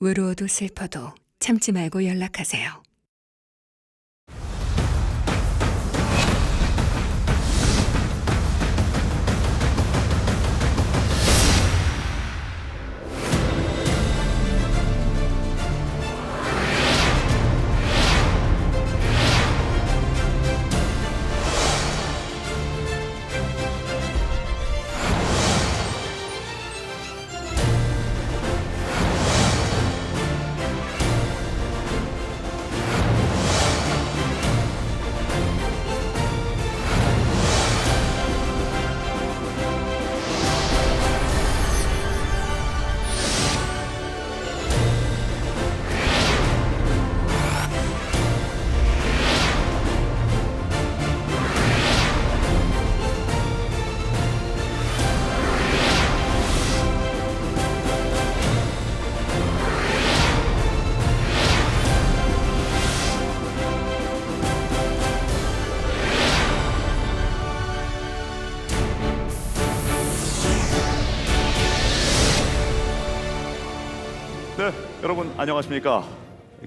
외로워도 슬퍼도 참지 말고 연락하세요. 네, 여러분 안녕하십니까?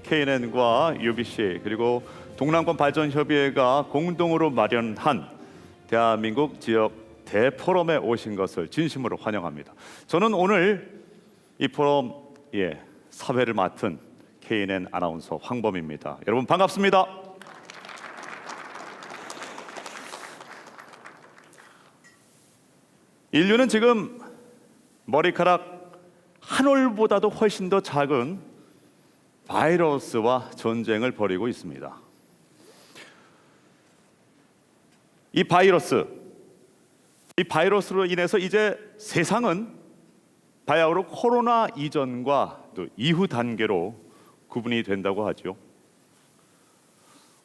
KNN과 UBC 그리고 동남권 발전협의회가 공동으로 마련한 대한민국 지역 대포럼에 오신 것을 진심으로 환영합니다. 저는 오늘 이 포럼 사회를 맡은 KNN 아나운서 황범입니다. 여러분 반갑습니다. 인류는 지금 머리카락 한 올보다도 훨씬 더 작은 바이러스와 전쟁을 벌이고 있습니다. 이 바이러스로 인해서 이제 세상은 바야흐로 코로나 이전과 또 이후 단계로 구분이 된다고 하죠.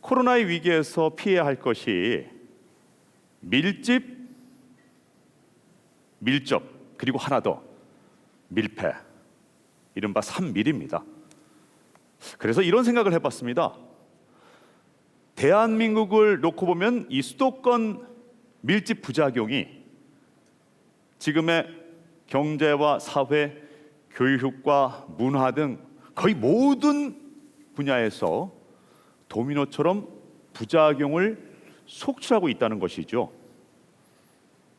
코로나의 위기에서 피해야 할 것이 밀집, 밀접, 그리고 하나 더 밀폐, 이른바 3밀입니다. 그래서 이런 생각을 해봤습니다. 대한민국을 놓고 보면 이 수도권 밀집 부작용이 지금의 경제와 사회, 교육과 문화 등 거의 모든 분야에서 도미노처럼 부작용을 속출하고 있다는 것이죠.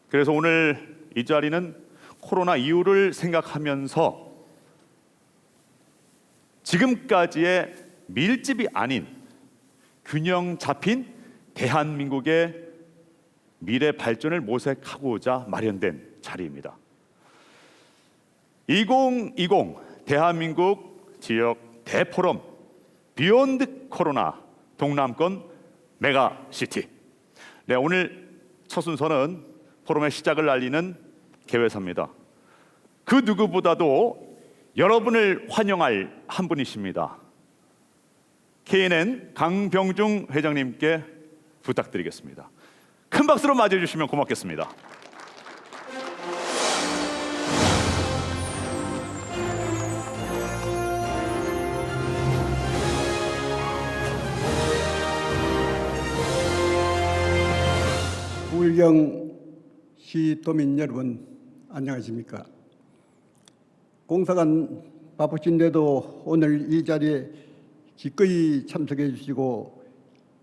그래서 오늘 이 자리는 코로나 이후를 생각하면서 지금까지의 밀집이 아닌 균형 잡힌 대한민국의 미래 발전을 모색하고자 마련된 자리입니다. 2020 대한민국 지역 대포럼 비욘드 코로나 동남권 메가시티. 네, 오늘 첫 순서는 포럼의 시작을 알리는 개회사입니다. 그 누구보다도 여러분을 환영할 한 분이십니다. KNN 강병중 회장님께 부탁드리겠습니다. 큰 박수로 맞이해 주시면 고맙겠습니다. 부울경시 도민 여러분 안녕하십니까? 공사관 바쁘신데도 오늘 이 자리에 기꺼이 참석해 주시고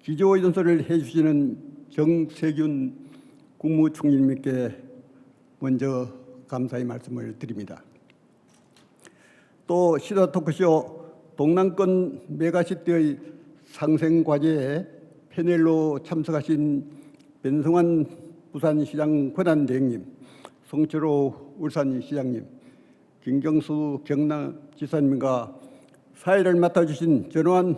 기조연설을 해주시는 정세균 국무총리님께 먼저 감사의 말씀을 드립니다. 또 시사 토크쇼 동남권 메가시티의 상생과제에 패널로 참석하신 변성환 부산시장 권한대행님, 송철호 울산시장님, 김경수 경남지사님과 사회를 맡아주신 전호환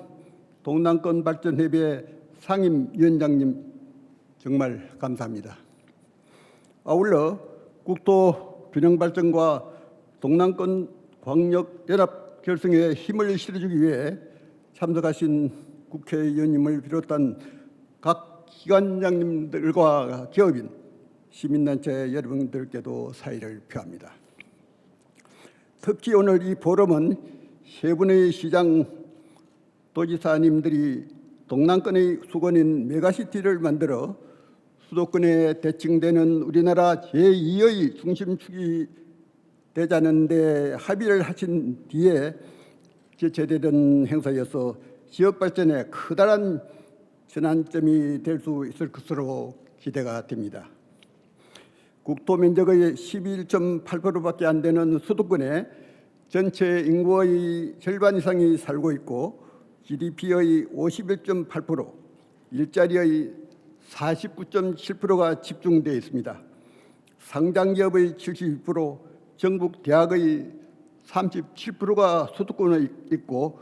동남권 발전협의회 상임위원장님 정말 감사합니다. 아울러 국토 균형 발전과 동남권 광역 연합 결성에 힘을 실어주기 위해 참석하신 국회의원님을 비롯한 각 기관장님들과 기업인, 시민단체 여러분들께도 사의를 표합니다. 특히 오늘 이 포럼은 세 분의 시장, 도지사님들이 동남권의 수건인 메가시티를 만들어 수도권에 대칭되는 우리나라 제2의 중심축이 되자는 데 합의를 하신 뒤에 개최되던 행사여서 지역 발전에 커다란 전환점이 될 수 있을 것으로 기대가 됩니다. 국토 면적의 11.8%밖에 안 되는 수도권에 전체 인구의 절반 이상이 살고 있고 GDP의 51.8%, 일자리의 49.7%가 집중되어 있습니다. 상장기업의 72%, 전국 대학의 37%가 수도권에 있고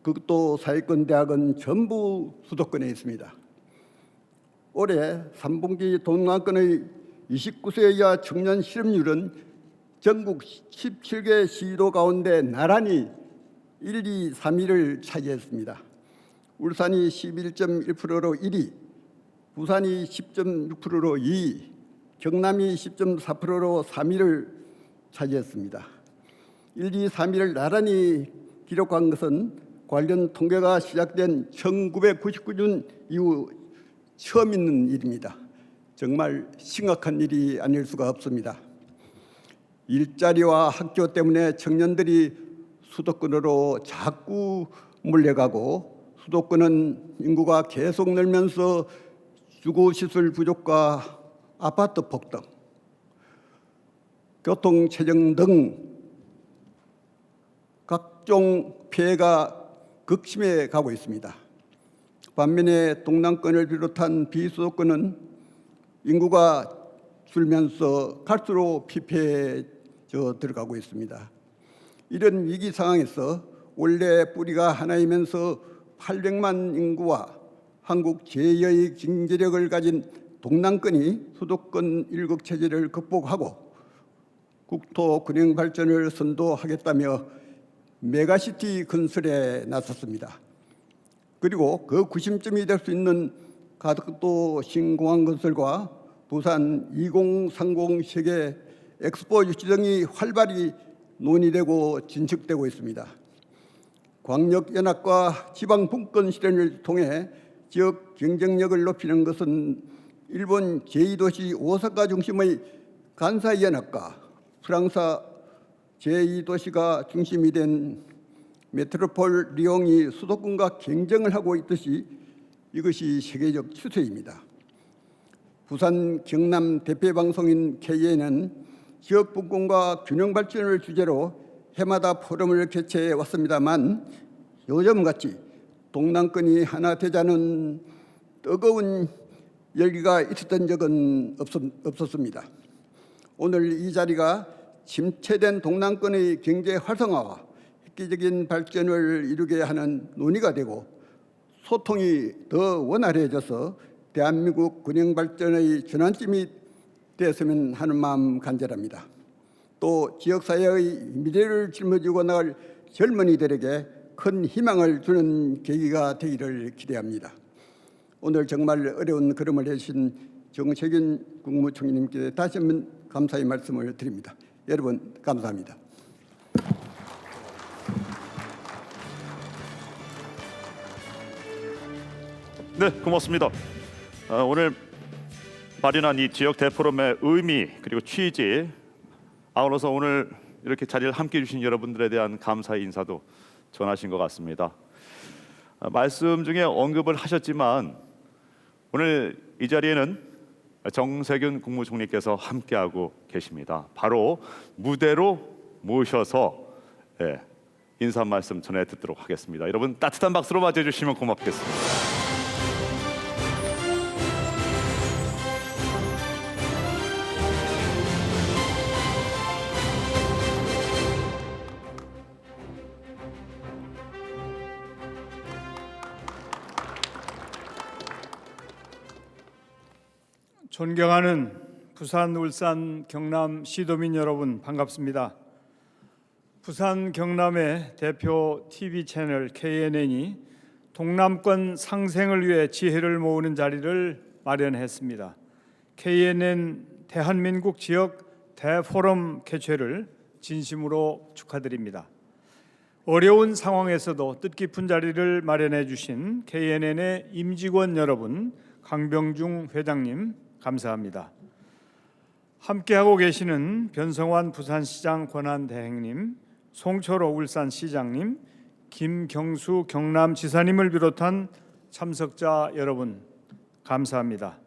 그것도 사회권 대학은 전부 수도권에 있습니다. 올해 3분기 동남권의 29세 이하 청년 실업률은 전국 17개 시도 가운데 나란히 1, 2, 3위를 차지했습니다. 울산이 11.1%로 1위, 부산이 10.6%로 2위, 경남이 10.4%로 3위를 차지했습니다. 1, 2, 3위를 나란히 기록한 것은 관련 통계가 시작된 1999년 이후 처음 있는 일입니다. 정말 심각한 일이 아닐 수가 없습니다. 일자리와 학교 때문에 청년들이 수도권으로 자꾸 몰려가고 수도권은 인구가 계속 늘면서 주거시설 부족과 아파트 폭등, 교통체증 등 각종 피해가 극심해 가고 있습니다. 반면에 동남권을 비롯한 비수도권은 인구가 줄면서 갈수록 피폐해져 들어가고 있습니다. 이런 위기 상황에서 원래 뿌리가 하나이면서 800만 인구와 한국 제2의 경제력을 가진 동남권이 수도권 일극 체제를 극복하고 국토 균형 발전을 선도하겠다며 메가시티 건설에 나섰습니다. 그리고 그 구심점이 될 수 있는 가덕도 신공항 건설과 부산 2030 세계 엑스포 유치 등이 활발히 논의되고 진척되고 있습니다. 광역연합과 지방분권 실현을 통해 지역 경쟁력을 높이는 것은 일본 제2도시 오사카 중심의 간사이 연합과 프랑스 제2도시가 중심이 된 메트로폴 리옹이 수도권과 경쟁을 하고 있듯이 이것이 세계적 추세입니다. 부산 경남 대표방송인 KN은 지역 분권과 균형 발전을 주제로 해마다 포럼을 개최해 왔습니다만 요즘같이 동남권이 하나 되자는 뜨거운 열기가 있었던 적은 없었습니다. 오늘 이 자리가 침체된 동남권의 경제 활성화와 획기적인 발전을 이루게 하는 논의가 되고 소통이 더 원활해져서 대한민국 균형 발전의 전환점이 되었으면 하는 마음 간절합니다. 또 지역사회의 미래를 짊어지고 나갈 젊은이들에게 큰 희망을 주는 계기가 되기를 기대합니다. 오늘 정말 어려운 걸음을 해주신 정세균 국무총리님께 다시 한번 감사의 말씀을 드립니다. 여러분 감사합니다. 네, 고맙습니다. 오늘 마련한 이 지역 대포럼의 의미 그리고 취지, 아울러서 오늘 이렇게 자리를 함께해 주신 여러분들에 대한 감사의 인사도 전하신 것 같습니다. 말씀 중에 언급을 하셨지만 오늘 이 자리에는 정세균 국무총리께서 함께하고 계십니다. 바로 무대로 모셔서 인사 말씀 전해 듣도록 하겠습니다. 여러분 따뜻한 박수로 맞이해 주시면 고맙겠습니다. 존경하는 부산, 울산, 경남 시도민 여러분 반갑습니다. 부산, 경남의 대표 TV 채널 KNN이 동남권 상생을 위해 지혜를 모으는 자리를 마련했습니다. KNN 대한민국 지역 대포럼 개최를 진심으로 축하드립니다. 어려운 상황에서도 뜻깊은 자리를 마련해 주신 KNN의 임직원 여러분, 강병중 회장님 감사합니다. 함께하고 계시는 변성환 부산시장 권한대행님, 송철호 울산시장님, 김경수 경남지사님을 비롯한 참석자 여러분, 감사합니다.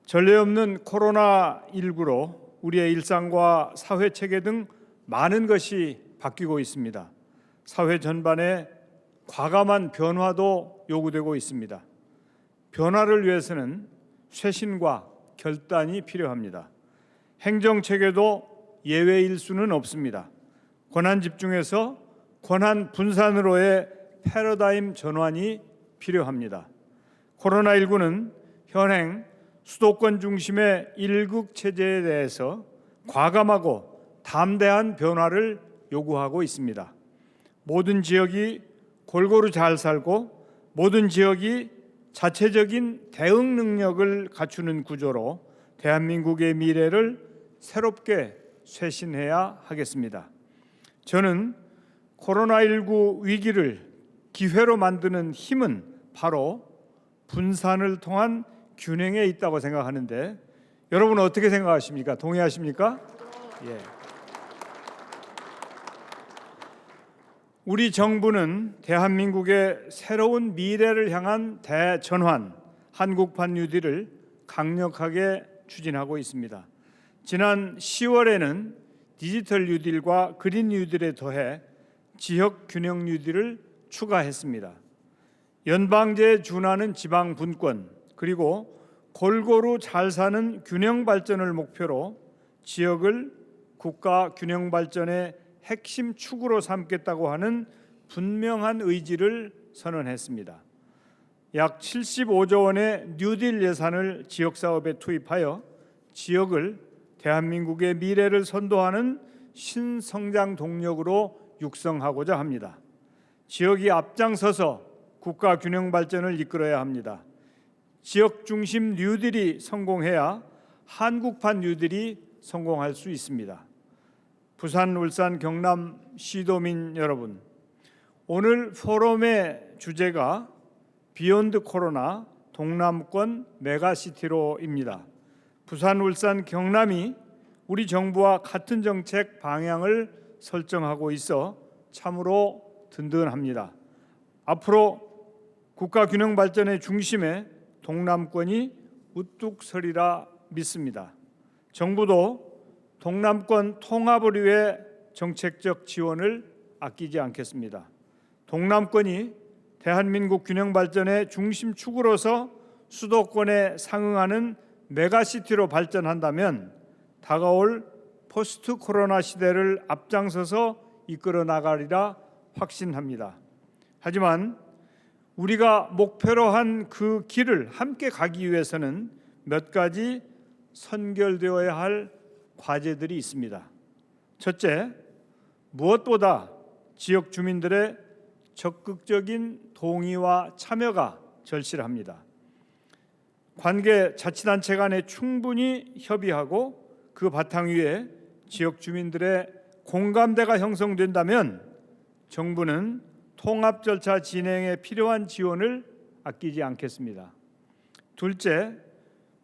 전례 없는 코로나19로 우리의 일상과 사회체계 등 많은 것이 바뀌고 있습니다. 사회 전반에 과감한 변화도 요구되고 있습니다. 변화를 위해서는 쇄신과 결단이 필요합니다. 행정체계도 예외일 수는 없습니다. 권한 집중에서 권한 분산으로의 패러다임 전환이 필요합니다. 코로나19는 현행 수도권 중심의 일국 체제에 대해서 과감하고 담대한 변화를 요구하고 있습니다. 모든 지역이 골고루 잘 살고 모든 지역이 자체적인 대응 능력을 갖추는 구조로 대한민국의 미래를 새롭게 쇄신해야 하겠습니다. 저는 코로나19 위기를 기회로 만드는 힘은 바로 분산을 통한 균형에 있다고 생각하는데 여러분은 어떻게 생각하십니까? 동의하십니까? 예. 우리 정부는 대한민국의 새로운 미래를 향한 대전환, 한국판 뉴딜을 강력하게 추진하고 있습니다. 지난 10월에는 디지털 뉴딜과 그린 뉴딜에 더해 지역 균형 뉴딜을 추가했습니다. 연방제에 준하는 지방 분권 그리고 골고루 잘 사는 균형 발전을 목표로 지역을 국가 균형 발전의 핵심 축으로 삼겠다고 하는 분명한 의지를 선언했습니다. 약 75조 원의 뉴딜 예산을 지역 사업에 투입하여 지역을 대한민국의 미래를 선도하는 신성장 동력으로 육성하고자 합니다. 지역이 앞장서서 국가 균형 발전을 이끌어야 합니다. 지역 중심 뉴딜이 성공해야 한국판 뉴딜이 성공할 수 있습니다. 부산, 울산, 경남 시도민 여러분, 오늘 포럼의 주제가 비욘드 코로나 동남권 메가시티로입니다. 부산, 울산, 경남이 우리 정부와 같은 정책 방향을 설정하고 있어 참으로 든든합니다. 앞으로 국가 균형 발전의 중심에 동남권이 우뚝 서리라 믿습니다. 정부도 동남권 통합을 위해 정책적 지원을 아끼지 않겠습니다. 동남권이 대한민국 균형 발전의 중심축으로서 수도권에 상응하는 메가시티로 발전한다면 다가올 포스트 코로나 시대를 앞장서서 이끌어 나가리라 확신합니다. 하지만 우리가 목표로 한 그 길을 함께 가기 위해서는 몇 가지 선결되어야 할 과제들이 있습니다. 첫째, 무엇보다 지역 주민들의 적극적인 동의와 참여가 절실합니다. 관계 자치단체 간에 충분히 협의하고 그 바탕 위에 지역 주민들의 공감대가 형성된다면 정부는 통합 절차 진행에 필요한 지원을 아끼지 않겠습니다. 둘째,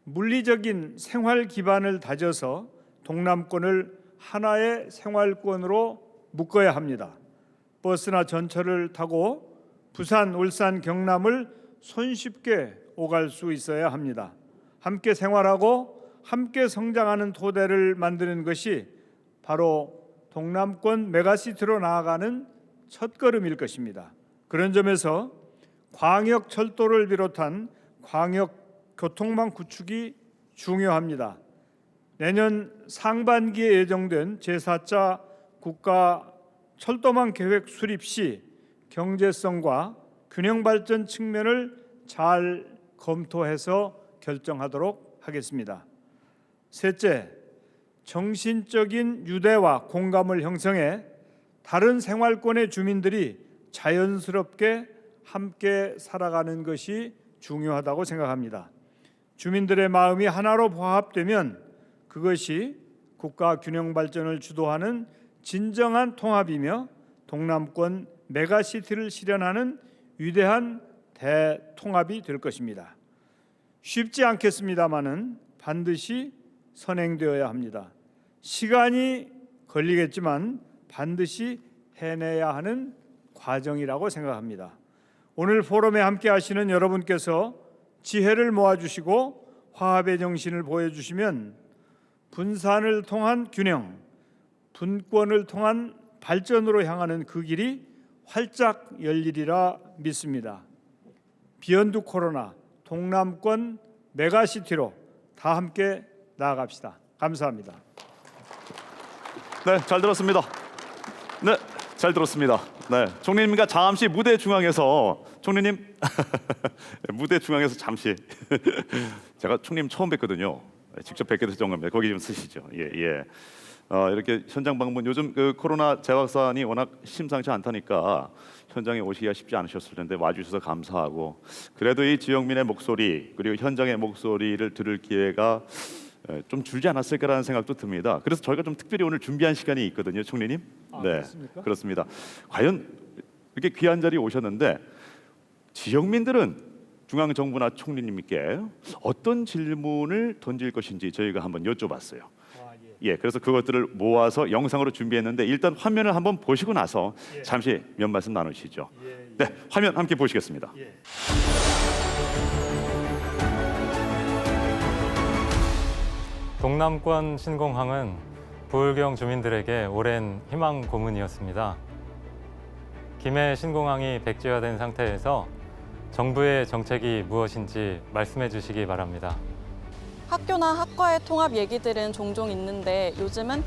물리적인 생활 기반을 다져서 동남권을 하나의 생활권으로 묶어야 합니다. 버스나 전철을 타고 부산, 울산, 경남을 손쉽게 오갈 수 있어야 합니다. 함께 생활하고 함께 성장하는 토대를 만드는 것이 바로 동남권 메가시티로 나아가는 첫걸음일 것입니다. 그런 점에서 광역 철도를 비롯한 광역 교통망 구축이 중요합니다. 내년 상반기에 예정된 제4차 국가 철도망 계획 수립 시 경제성과 균형 발전 측면을 잘 검토해서 결정하도록 하겠습니다. 셋째, 정신적인 유대와 공감을 형성해 다른 생활권의 주민들이 자연스럽게 함께 살아가는 것이 중요하다고 생각합니다. 주민들의 마음이 하나로 화합되면 그것이 국가 균형 발전을 주도하는 진정한 통합이며 동남권 메가시티를 실현하는 위대한 대통합이 될 것입니다. 쉽지 않겠습니다마는 반드시 선행되어야 합니다. 시간이 걸리겠지만 반드시 해내야 하는 과정이라고 생각합니다. 오늘 포럼에 함께 하시는 여러분께서 지혜를 모아주시고 화합의 정신을 보여주시면 분산을 통한 균형, 분권을 통한 발전으로 향하는 그 길이 활짝 열리리라 믿습니다. 비욘드 코로나 동남권 메가시티로 다 함께 나아갑시다. 감사합니다. 네, 잘 들었습니다. 네, 잘 들었습니다. 네, 총리님과 잠시 무대 중앙에서 총리님 무대 중앙에서 잠시 제가 총리님 처음 뵀거든요. 직접 뵙게 돼서 정말 거기 좀 쓰시죠. 예. 이렇게 현장 방문 요즘 그 코로나 재확산이 워낙 심상치 않다니까 현장에 오시기가 쉽지 않으셨을 텐데 와주셔서 감사하고 그래도 이 지역민의 목소리 그리고 현장의 목소리를 들을 기회가 좀 줄지 않았을까라는 생각도 듭니다. 그래서 저희가 좀 특별히 오늘 준비한 시간이 있거든요, 총리님. 네, 그렇습니까? 그렇습니다. 과연 이렇게 귀한 자리에 오셨는데 지역민들은 중앙정부나 총리님께 어떤 질문을 던질 것인지 저희가 한번 여쭤봤어요. 예, 그래서 그것들을 모아서 영상으로 준비했는데 일단 화면을 한번 보시고 나서 잠시 몇 말씀 나누시죠. 네, 화면 함께 보시겠습니다. 동남권 신공항은 부울경 주민들에게 오랜 희망 고문이었습니다. 김해 신공항이 백지화된 상태에서 정부의 정책이 무엇인지 말씀해 주시기 바랍니다. 학교나 학과의 통합 얘기들은 종종 있는데 요즘은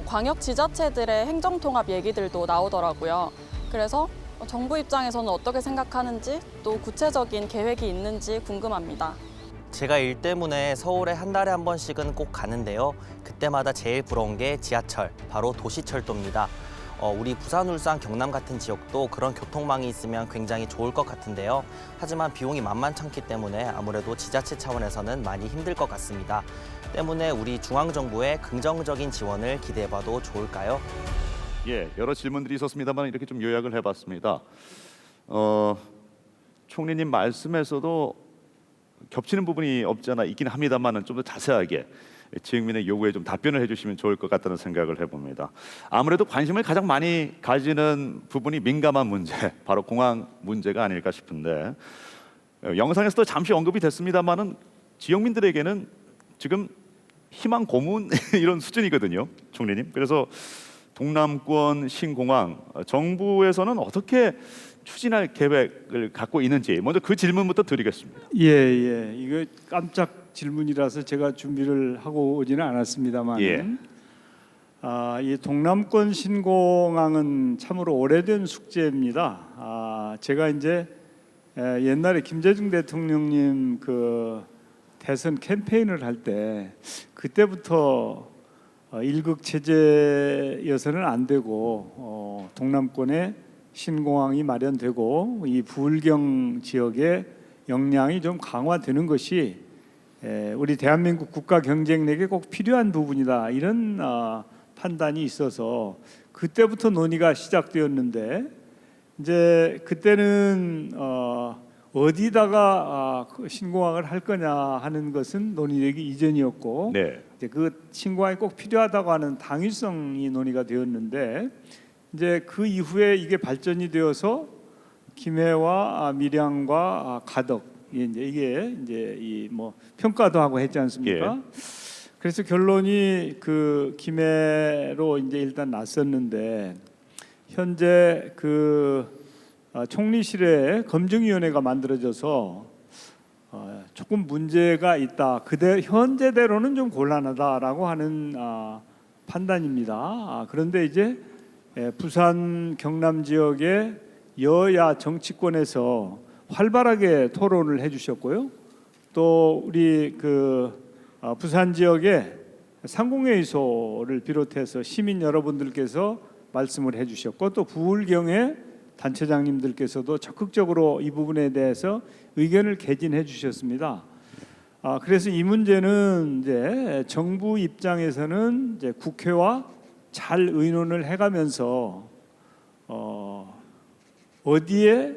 광역 지자체들의 행정 통합 얘기들도 나오더라고요. 그래서 정부 입장에서는 어떻게 생각하는지 또 구체적인 계획이 있는지 궁금합니다. 제가 일 때문에 서울에 한 달에 한 번씩은 꼭 가는데요. 그때마다 제일 부러운 게 지하철, 바로 도시철도입니다. 우리 부산, 울산, 경남 같은 지역도 그런 교통망이 있으면 굉장히 좋을 것 같은데요. 하지만 비용이 만만찮기 때문에 아무래도 지자체 차원에서는 많이 힘들 것 같습니다. 때문에 우리 중앙정부의 긍정적인 지원을 기대해봐도 좋을까요? 예, 여러 질문들이 있었습니다만 이렇게 좀 요약을 해봤습니다. 총리님 말씀에서도 겹치는 부분이 없지 않아 있긴 합니다만은 좀 더 자세하게 지역민의 요구에 좀 답변을 해주시면 좋을 것 같다는 생각을 해봅니다. 아무래도 관심을 가장 많이 가지는 부분이 민감한 문제, 바로 공항 문제가 아닐까 싶은데 영상에서도 잠시 언급이 됐습니다만은 지역민들에게는 지금 희망 고문 이런 수준이거든요, 총리님. 그래서 동남권 신공항 정부에서는 어떻게 추진할 계획을 갖고 있는지 먼저 그 질문부터 드리겠습니다. 예. 이거 깜짝 질문이라서 제가 준비를 하고 오지는 않았습니다만, 이 동남권 신공항은 참으로 오래된 숙제입니다. 제가 이제 옛날에 김대중 대통령님 그 대선 캠페인을 할 때 그때부터 일극 체제여서는 안 되고 동남권에 신공항이 마련되고 이 부울경 지역의 역량이 좀 강화되는 것이 우리 대한민국 국가 경쟁력에 꼭 필요한 부분이다, 이런 판단이 있어서 그때부터 논의가 시작되었는데 이제 그때는 어디다가 신공항을 할 거냐 하는 것은 논의되기 이전이었고 이제 그 신공항이 꼭 필요하다고 하는 당위성이 논의가 되었는데 이제 그 이후에 이게 발전이 되어서 김해와 밀양과 가덕 이게 이 뭐 평가도 하고 했지 않습니까? 그래서 결론이 그 김해로 이제 일단 났었는데 현재 그 총리실에 검증위원회가 만들어져서 조금 문제가 있다. 현재대로는 좀 곤란하다라고 하는 판단입니다. 그런데 이제 부산 경남 지역의 여야 정치권에서 활발하게 토론을 해주셨고요. 또 우리 부산 지역의 상공회의소를 비롯해서 시민 여러분들께서 말씀을 해주셨고 또 부울경의 단체장님들께서도 적극적으로 이 부분에 대해서 의견을 개진해 주셨습니다. 그래서 이 문제는 이제 정부 입장에서는 이제 국회와 잘 의논을 해가면서 어디에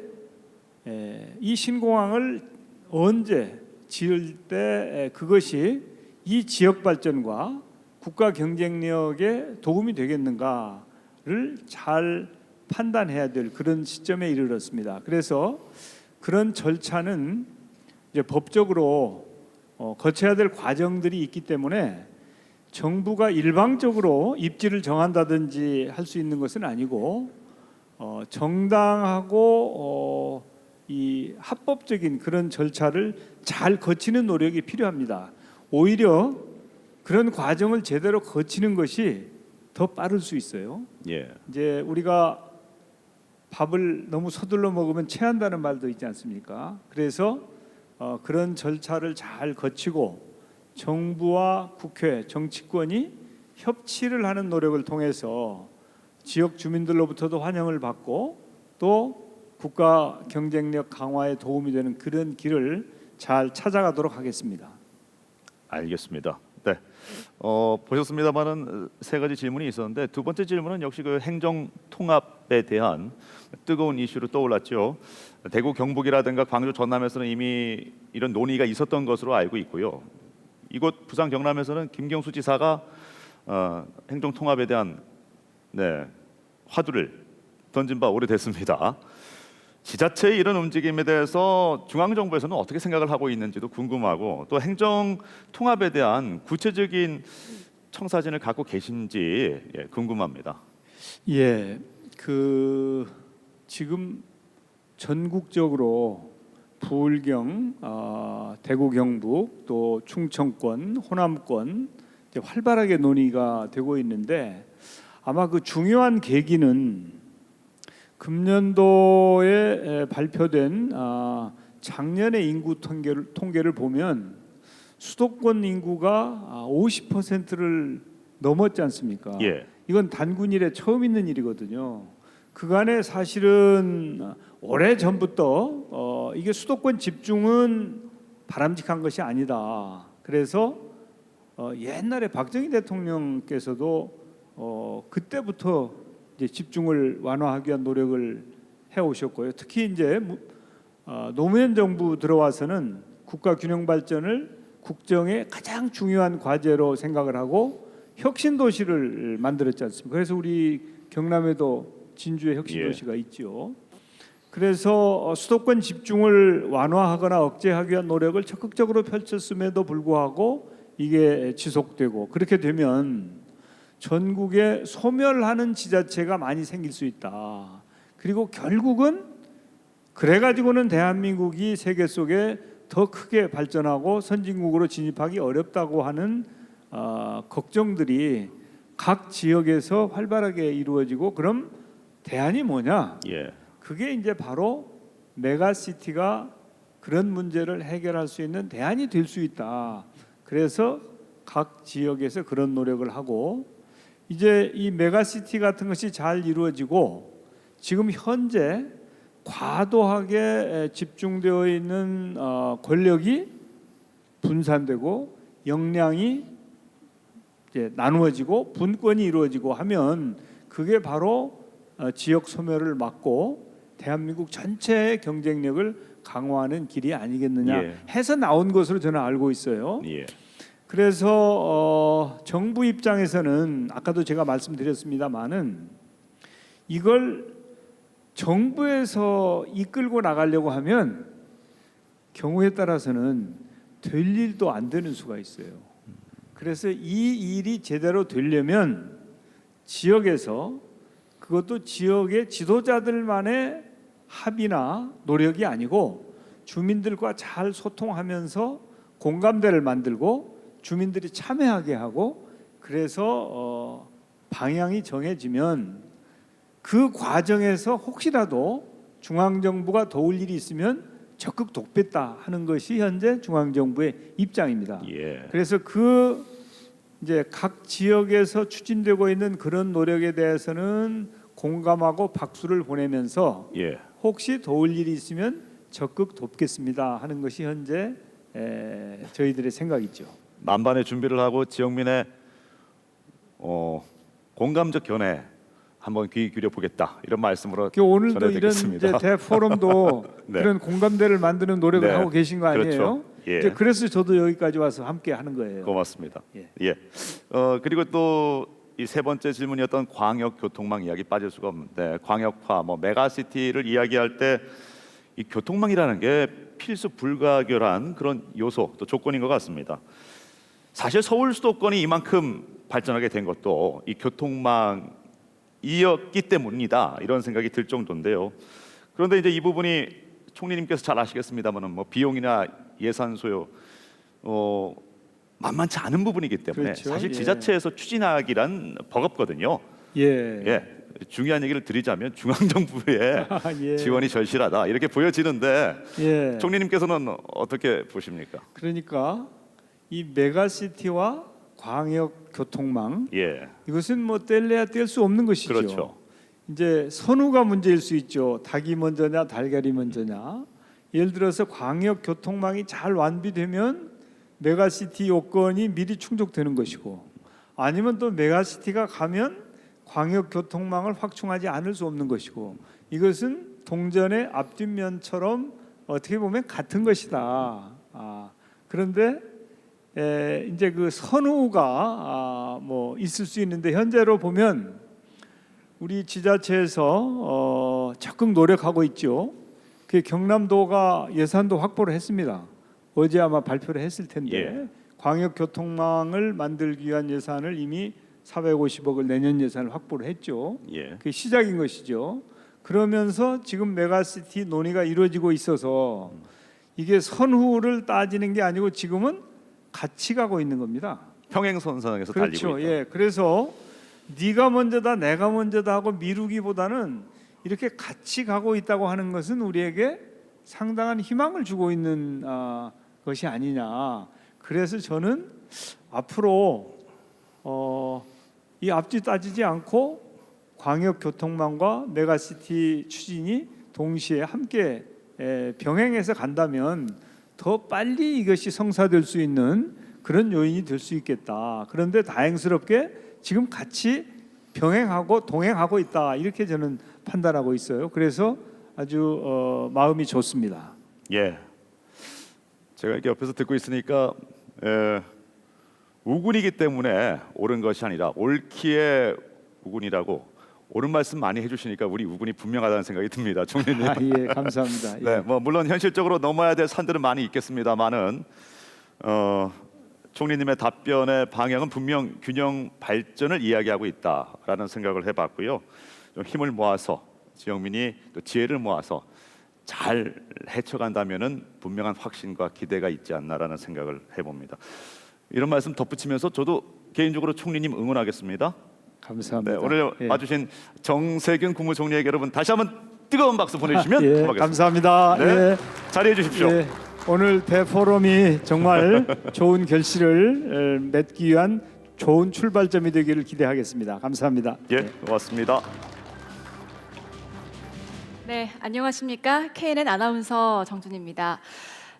이 신공항을 언제 지을 때 그것이 이 지역 발전과 국가 경쟁력에 도움이 되겠는가를 잘 판단해야 될 그런 시점에 이르렀습니다. 그래서 그런 절차는 이제 법적으로 거쳐야 될 과정들이 있기 때문에 정부가 일방적으로 입지를 정한다든지 할 수 있는 것은 아니고 정당하고 이 합법적인 그런 절차를 잘 거치는 노력이 필요합니다. 오히려 그런 과정을 제대로 거치는 것이 더 빠를 수 있어요. 예. 이제 우리가 밥을 너무 서둘러 먹으면 체한다는 말도 있지 않습니까? 그래서 그런 절차를 잘 거치고 정부와 국회, 정치권이 협치를 하는 노력을 통해서 지역 주민들로부터도 환영을 받고 또 국가 경쟁력 강화에 도움이 되는 그런 길을 잘 찾아가도록 하겠습니다. 알겠습니다. 네. 보셨습니다만은 세 가지 질문이 있었는데 두 번째 질문은 역시 그 행정 통합에 대한 뜨거운 이슈로 떠올랐죠. 대구 경북이라든가 광주 전남에서는 이미 이런 논의가 있었던 것으로 알고 있고요. 이곳 부산 경남에서는 김경수 지사가 행정 통합에 대한 화두를 던진 바 오래됐습니다. 지자체의 이런 움직임에 대해서 중앙정부에서는 어떻게 생각을 하고 있는지도 궁금하고 또 행정 통합에 대한 구체적인 청사진을 갖고 계신지 궁금합니다. 예, 지금 전국적으로 부울경, 대구 경북, 또 충청권, 호남권 이제 활발하게 논의가 되고 있는데 아마 그 중요한 계기는 금년도에 발표된 작년의 인구 통계를 보면 수도권 인구가 50%를 넘었지 않습니까? 예. 이건 단군 이래 처음 있는 일이거든요. 그간에 사실은 오래 전부터 이게 수도권 집중은 바람직한 것이 아니다. 그래서 옛날에 박정희 대통령께서도 그때부터 이제 집중을 완화하기 위한 노력을 해 오셨고요. 특히 이제 노무현 정부 들어와서는 국가 균형 발전을 국정의 가장 중요한 과제로 생각을 하고 혁신 도시를 만들었지 않습니까? 그래서 우리 경남에도 진주에 혁신 도시가 있죠. 그래서 수도권 집중을 완화하거나 억제하기 위한 노력을 적극적으로 펼쳤음에도 불구하고 이게 지속되고 그렇게 되면 전국에 소멸하는 지자체가 많이 생길 수 있다. 그리고 결국은 그래가지고는 대한민국이 세계 속에 더 크게 발전하고 선진국으로 진입하기 어렵다고 하는 걱정들이 각 지역에서 활발하게 이루어지고 그럼 대안이 뭐냐? 예. 그게 이제 바로 메가시티가 그런 문제를 해결할 수 있는 대안이 될 수 있다. 그래서 각 지역에서 그런 노력을 하고 이제 이 메가시티 같은 것이 잘 이루어지고 지금 현재 과도하게 집중되어 있는 권력이 분산되고 역량이 이제 나누어지고 분권이 이루어지고 하면 그게 바로 지역 소멸을 막고 대한민국 전체의 경쟁력을 강화하는 길이 아니겠느냐 해서 나온 것으로 저는 알고 있어요. 예. 그래서 정부 입장에서는 아까도 제가 말씀드렸습니다마는 이걸 정부에서 이끌고 나가려고 하면 경우에 따라서는 될 일도 안 되는 수가 있어요. 그래서 이 일이 제대로 되려면 지역에서 그것도 지역의 지도자들만의 합의나 노력이 아니고 주민들과 잘 소통하면서 공감대를 만들고 주민들이 참여하게 하고 그래서 방향이 정해지면 그 과정에서 혹시라도 중앙정부가 도울 일이 있으면 적극 돕겠다 하는 것이 현재 중앙정부의 입장입니다. 예. 그래서 이제 각 지역에서 추진되고 있는 그런 노력에 대해서는 공감하고 박수를 보내면서 혹시 도울 일이 있으면 적극 돕겠습니다 하는 것이 현재 저희들의 생각이죠. 만반의 준비를 하고 지역민의 공감적 견해 한번 귀 기울여 보겠다 이런 말씀으로 오늘도 이런 이제 대포럼도 네. 그런 공감대를 만드는 노력을 네. 하고 계신 거 아니에요? 그렇죠. 예. 이제 그래서 저도 여기까지 와서 함께 하는 거예요. 고맙습니다. 예. 그리고 또 이 세 번째 질문이었던 광역 교통망 이야기 빠질 수가 없는데, 광역화, 뭐 메가시티를 이야기할 때 이 교통망이라는 게 필수 불가결한 그런 요소 또 조건인 것 같습니다. 사실 서울 수도권이 이만큼 발전하게 된 것도 이 교통망이었기 때문이다, 이런 생각이 들 정도인데요. 그런데 이제 이 부분이 총리님께서 잘 아시겠습니다만은 뭐 비용이나 예산 소요 만만치 않은 부분이기 때문에 그렇죠. 사실 예. 지자체에서 추진하기란 버겁거든요. 예. 중요한 얘기를 드리자면 중앙정부의 예. 지원이 절실하다, 이렇게 보여지는데 예. 총리님께서는 어떻게 보십니까? 그러니까 이 메가시티와 광역 교통망, 예, 이것은 뭐 뗄래야 뗄 수 없는 것이죠. 그렇죠. 이제 선후가 문제일 수 있죠. 닭이 먼저냐 달걀이 먼저냐. 예를 들어서 광역 교통망이 잘 완비되면 메가시티 요건이 미리 충족되는 것이고, 아니면 또 메가시티가 가면 광역 교통망을 확충하지 않을 수 없는 것이고, 이것은 동전의 앞뒷면처럼 어떻게 보면 같은 것이다. 그런데 이제 그 선후가 뭐 있을 수 있는데, 현재로 보면 우리 지자체에서 적극 노력하고 있죠. 그 경남도가 예산도 확보를 했습니다. 어제 아마 발표를 했을 텐데, 예. 광역 교통망을 만들기 위한 예산을 이미 450억을 내년 예산을 확보를 했죠. 예, 그게 시작인 것이죠. 그러면서 지금 메가시티 논의가 이루어지고 있어서 이게 선후를 따지는 게 아니고 지금은 같이 가고 있는 겁니다. 평행선상에서 그렇죠. 달리고 있다. 예. 그래서 네가 먼저다, 내가 먼저다 하고 미루기보다는 이렇게 같이 가고 있다고 하는 것은 우리에게 상당한 희망을 주고 있는 것이 아니냐. 그래서 저는 앞으로 이 앞뒤 따지지 않고 광역 교통망과 메가시티 추진이 동시에 함께 병행해서 간다면 더 빨리 이것이 성사될 수 있는 그런 요인이 될 수 있겠다. 그런데 다행스럽게 지금 같이 병행하고 동행하고 있다, 이렇게 저는 판단하고 있어요. 그래서 아주 마음이 좋습니다. 예, 제가 이렇게 옆에서 듣고 있으니까 우군이기 때문에 옳은 것이 아니라 옳기에 우군이라고 옳은 말씀 많이 해주시니까 우리 우군이 분명하다는 생각이 듭니다, 총리님. 예, 감사합니다. 네, 뭐 물론 현실적으로 넘어야 될 산들은 많이 있겠습니다만은 총리님의 답변의 방향은 분명 균형 발전을 이야기하고 있다라는 생각을 해봤고요. 좀 힘을 모아서 지역민이 또 지혜를 모아서 잘 헤쳐간다면은 분명한 확신과 기대가 있지 않나라는 생각을 해봅니다. 이런 말씀 덧붙이면서 저도 개인적으로 총리님 응원하겠습니다. 감사합니다. 네, 오늘 예. 와주신 정세균 국무총리에게 여러분 다시 한번 뜨거운 박수 보내주시면 예, 고맙겠습니다. 감사합니다. 네, 예. 자리해 주십시오. 예, 오늘 대포럼이 정말 좋은 결실을 맺기 위한 좋은 출발점이 되기를 기대하겠습니다. 감사합니다. 예, 고맙습니다. 네, 안녕하십니까? KNN 아나운서 정준입니다.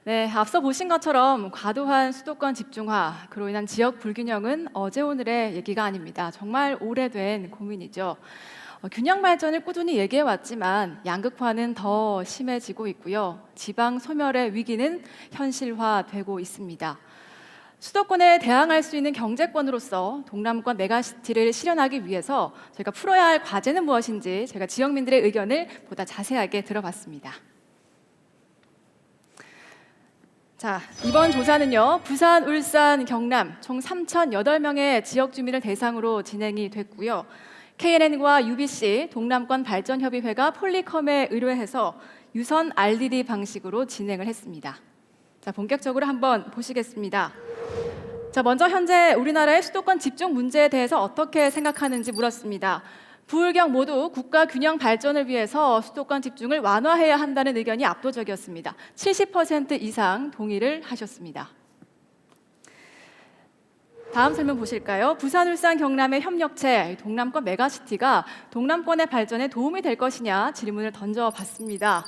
네, 앞서 보신 것처럼 과도한 수도권 집중화, 그로 인한 지역 불균형은 어제 오늘의 얘기가 아닙니다. 정말 오래된 고민이죠. 균형 발전을 꾸준히 얘기해 왔지만 양극화는 더 심해지고 있고요. 지방 소멸의 위기는 현실화되고 있습니다. 수도권에 대항할 수 있는 경제권으로서 동남권 메가시티를 실현하기 위해서 저희가 풀어야 할 과제는 무엇인지 제가 지역민들의 의견을 보다 자세하게 들어봤습니다. 자, 이번 조사는요, 부산, 울산, 경남 총 3,008명의 지역 주민을 대상으로 진행이 됐고요. KNN과 UBC 동남권 발전협의회가 폴리컴에 의뢰해서 유선 RDD 방식으로 진행을 했습니다. 자, 본격적으로 한번 보시겠습니다. 자, 먼저 현재 우리나라의 수도권 집중 문제에 대해서 어떻게 생각하는지 물었습니다. 부울경 모두 국가 균형 발전을 위해서 수도권 집중을 완화해야 한다는 의견이 압도적이었습니다. 70% 이상 동의를 하셨습니다. 다음 설명 보실까요? 부산, 울산, 경남의 협력체 동남권 메가시티가 동남권의 발전에 도움이 될 것이냐 질문을 던져봤습니다.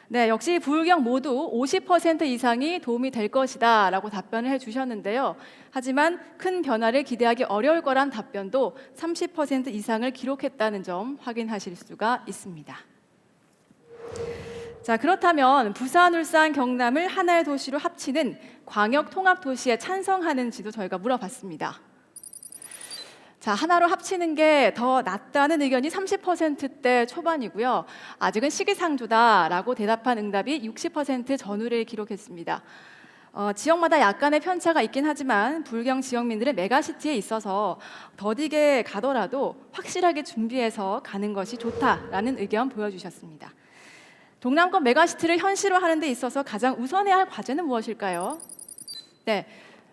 네, 역시 부울경 모두 50% 이상이 도움이 될 것이다 라고 답변을 해주셨는데요. 하지만 큰 변화를 기대하기 어려울 거란 답변도 30% 이상을 기록했다는 점 확인하실 수가 있습니다. 자, 그렇다면 부산, 울산, 경남을 하나의 도시로 합치는 광역 통합 도시에 찬성하는지도 저희가 물어봤습니다. 자, 하나로 합치는 게 더 낫다는 의견이 30%대 초반이고요. 아직은 시기상조다라고 대답한 응답이 60% 전후를 기록했습니다. 지역마다 약간의 편차가 있긴 하지만 불경 지역민들은 메가시티에 있어서 더디게 가더라도 확실하게 준비해서 가는 것이 좋다라는 의견 보여주셨습니다. 동남권 메가시티를 현실화하는 데 있어서 가장 우선해야 할 과제는 무엇일까요? 네,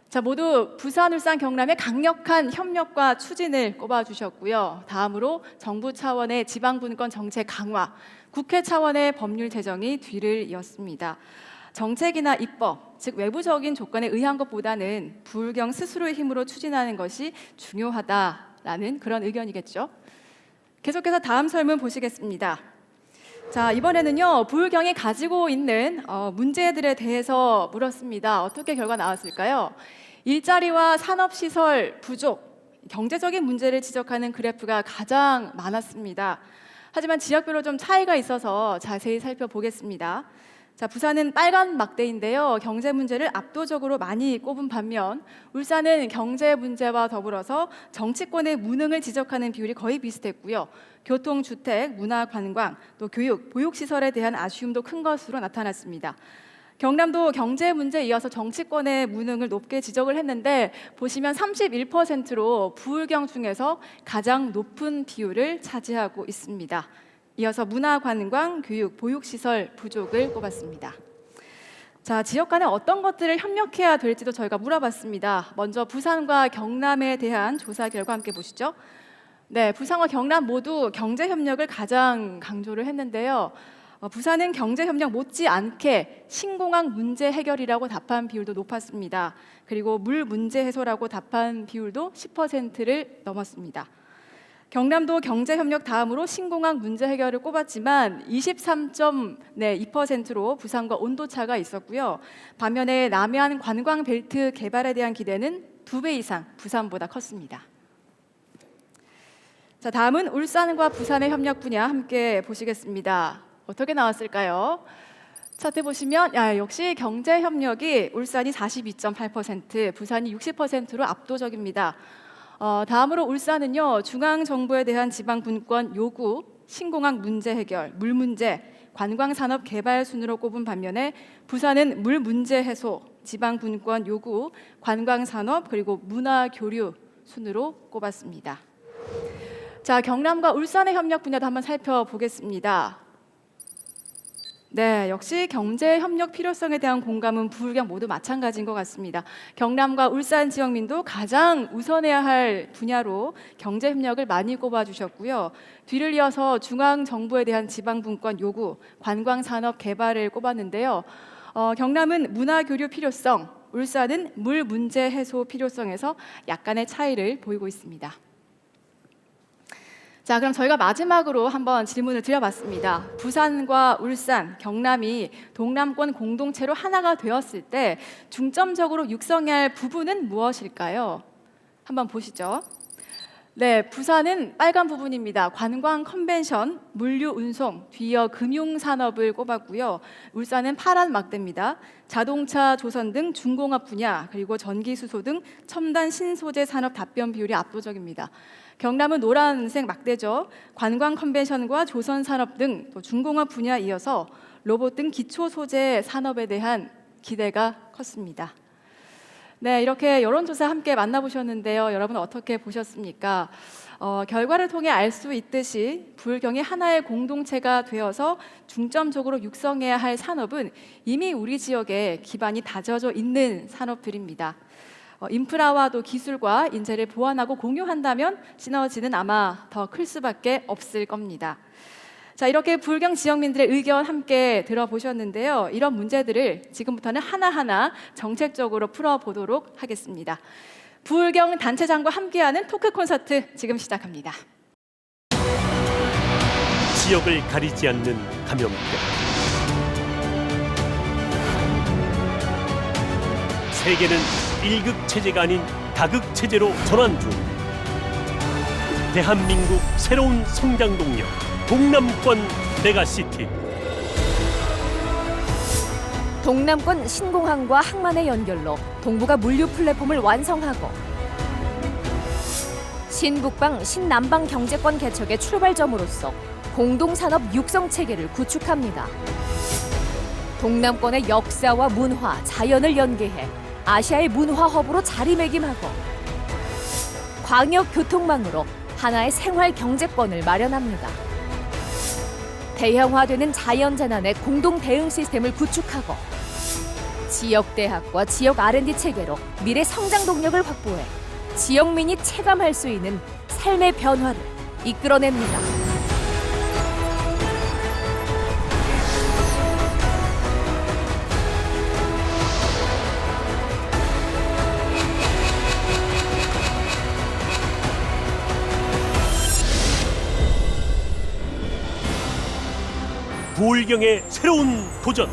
자, 모두 부산, 울산, 경남의 강력한 협력과 추진을 꼽아주셨고요. 다음으로 정부 차원의 지방분권 정책 강화, 국회 차원의 법률 제정이 뒤를 이었습니다. 정책이나 입법, 즉 외부적인 조건에 의한 것보다는 부울경 스스로의 힘으로 추진하는 것이 중요하다라는 그런 의견이겠죠. 계속해서 다음 설문 보시겠습니다. 자, 이번에는요, 부울경이 가지고 있는 문제들에 대해서 물었습니다. 어떻게 결과 나왔을까요? 일자리와 산업시설 부족, 경제적인 문제를 지적하는 그래프가 가장 많았습니다. 하지만 지역별로 좀 차이가 있어서 자세히 살펴보겠습니다. 자, 부산은 빨간 막대인데요. 경제 문제를 압도적으로 많이 꼽은 반면 울산은 경제 문제와 더불어서 정치권의 무능을 지적하는 비율이 거의 비슷했고요. 교통, 주택, 문화, 관광, 또 교육, 보육시설에 대한 아쉬움도 큰 것으로 나타났습니다. 경남도 경제 문제에 이어서 정치권의 무능을 높게 지적을 했는데 보시면 31%로 부울경 중에서 가장 높은 비율을 차지하고 있습니다. 이어서 문화, 관광, 교육, 보육시설 부족을 꼽았습니다. 자, 지역 간에 어떤 것들을 협력해야 될지도 저희가 물어봤습니다. 먼저 부산과 경남에 대한 조사 결과 함께 보시죠. 네, 부산과 경남 모두 경제 협력을 가장 강조를 했는데요. 부산은 경제 협력 못지않게 신공항 문제 해결이라고 답한 비율도 높았습니다. 그리고 물 문제 해소라고 답한 비율도 10%를 넘었습니다. 경남도 경제협력 다음으로 신공항 문제 해결을 꼽았지만 23.2%로 부산과 온도차가 있었고요. 반면에 남해안 관광벨트 개발에 대한 기대는 2배 이상 부산보다 컸습니다. 자, 다음은 울산과 부산의 협력 분야 함께 보시겠습니다. 어떻게 나왔을까요? 차트 보시면 역시 경제협력이 울산이 42.8%, 부산이 60%로 압도적입니다. 다음으로 울산은요, 중앙정부에 대한 지방분권 요구, 신공항 문제 해결, 물 문제, 관광산업 개발 순으로 꼽은 반면에 부산은 물 문제 해소, 지방분권 요구, 관광산업 그리고 문화교류 순으로 꼽았습니다. 자, 경남과 울산의 협력 분야도 한번 살펴보겠습니다. 네, 역시 경제 협력 필요성에 대한 공감은 부울경 모두 마찬가지인 것 같습니다. 경남과 울산 지역민도 가장 우선해야 할 분야로 경제 협력을 많이 꼽아주셨고요. 뒤를 이어서 중앙 정부에 대한 지방분권 요구, 관광산업 개발을 꼽았는데요. 경남은 문화교류 필요성, 울산은 물 문제 해소 필요성에서 약간의 차이를 보이고 있습니다. 자, 그럼 저희가 마지막으로 한번 질문을 드려봤습니다. 부산과 울산, 경남이 동남권 공동체로 하나가 되었을 때 중점적으로 육성해야 할 부분은 무엇일까요? 한번 보시죠. 네, 부산은 빨간 부분입니다. 관광 컨벤션, 물류 운송, 뒤이어 금융산업을 꼽았고요. 울산은 파란 막대입니다. 자동차, 조선 등 중공업 분야, 그리고 전기수소 등 첨단 신소재 산업 답변 비율이 압도적입니다. 경남은 노란색 막대죠. 관광 컨벤션과 조선 산업 등 또 중공업 분야에 이어서 로봇 등 기초 소재 산업에 대한 기대가 컸습니다. 네, 이렇게 여론조사 함께 만나보셨는데요. 여러분 어떻게 보셨습니까? 결과를 통해 알 수 있듯이 부울경이 하나의 공동체가 되어서 중점적으로 육성해야 할 산업은 이미 우리 지역에 기반이 다져져 있는 산업들입니다. 인프라와 또 기술과 인재를 보완하고 공유한다면 시너지는 아마 더 클 수밖에 없을 겁니다. 자, 이렇게 부울경 지역민들의 의견 함께 들어보셨는데요. 이런 문제들을 지금부터는 하나하나 정책적으로 풀어보도록 하겠습니다. 부울경 단체장과 함께하는 토크 콘서트 지금 시작합니다. 지역을 가리지 않는 감염병. 세계는 1급 체제가 아닌 다극 체제로 전환 중. 대한민국 새로운 성장 동력. 동남권 메가시티. 동남권 신공항과 항만의 연결로 동부가 물류 플랫폼을 완성하고 신북방 신남방 경제권 개척의 출발점으로서 공동산업 육성 체계를 구축합니다. 동남권의 역사와 문화, 자연을 연계해 아시아의 문화 허브로 자리매김하고 광역 교통망으로 하나의 생활 경제권을 마련합니다. 대형화되는 자연재난의 공동 대응 시스템을 구축하고 지역 대학과 지역 R&D 체계로 미래 성장 동력을 확보해 지역민이 체감할 수 있는 삶의 변화를 이끌어냅니다. 부울경의 새로운 도전.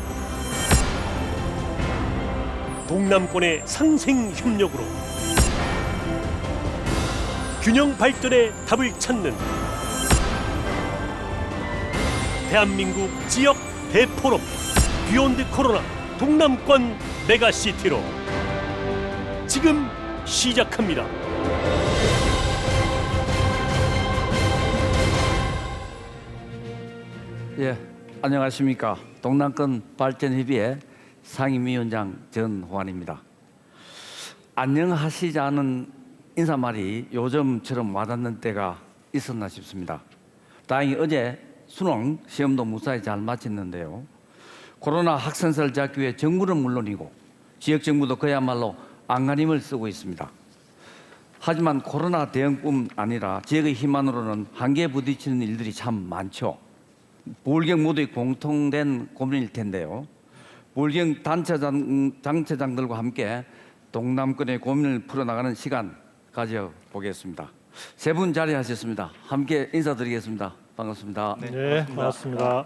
동남권의 상생 협력으로 균형 발전의 답을 찾는 대한민국 지역 대포럼 비욘드 코로나 동남권 메가시티로 지금 시작합니다. 예, 안녕하십니까. 동남권 발전협의회 상임위원장 전호환입니다. 안녕하시자는 인사말이 요즘처럼 와닿는 때가 있었나 싶습니다. 다행히 어제 수능 시험도 무사히 잘 마쳤는데요. 코로나 학생설 잡기 위해 정부는 물론이고 지역정부도 그야말로 안간힘을 쓰고 있습니다. 하지만 코로나 대응뿐 아니라 지역의 힘만으로는 한계에 부딪히는 일들이 참 많죠. 부울경 모두의 공통된 고민일 텐데요. 부울경 단체장들과 함께 동남권의 고민을 풀어나가는 시간 가져보겠습니다. 세 분 자리하셨습니다. 함께 인사드리겠습니다. 반갑습니다. 네, 반갑습니다.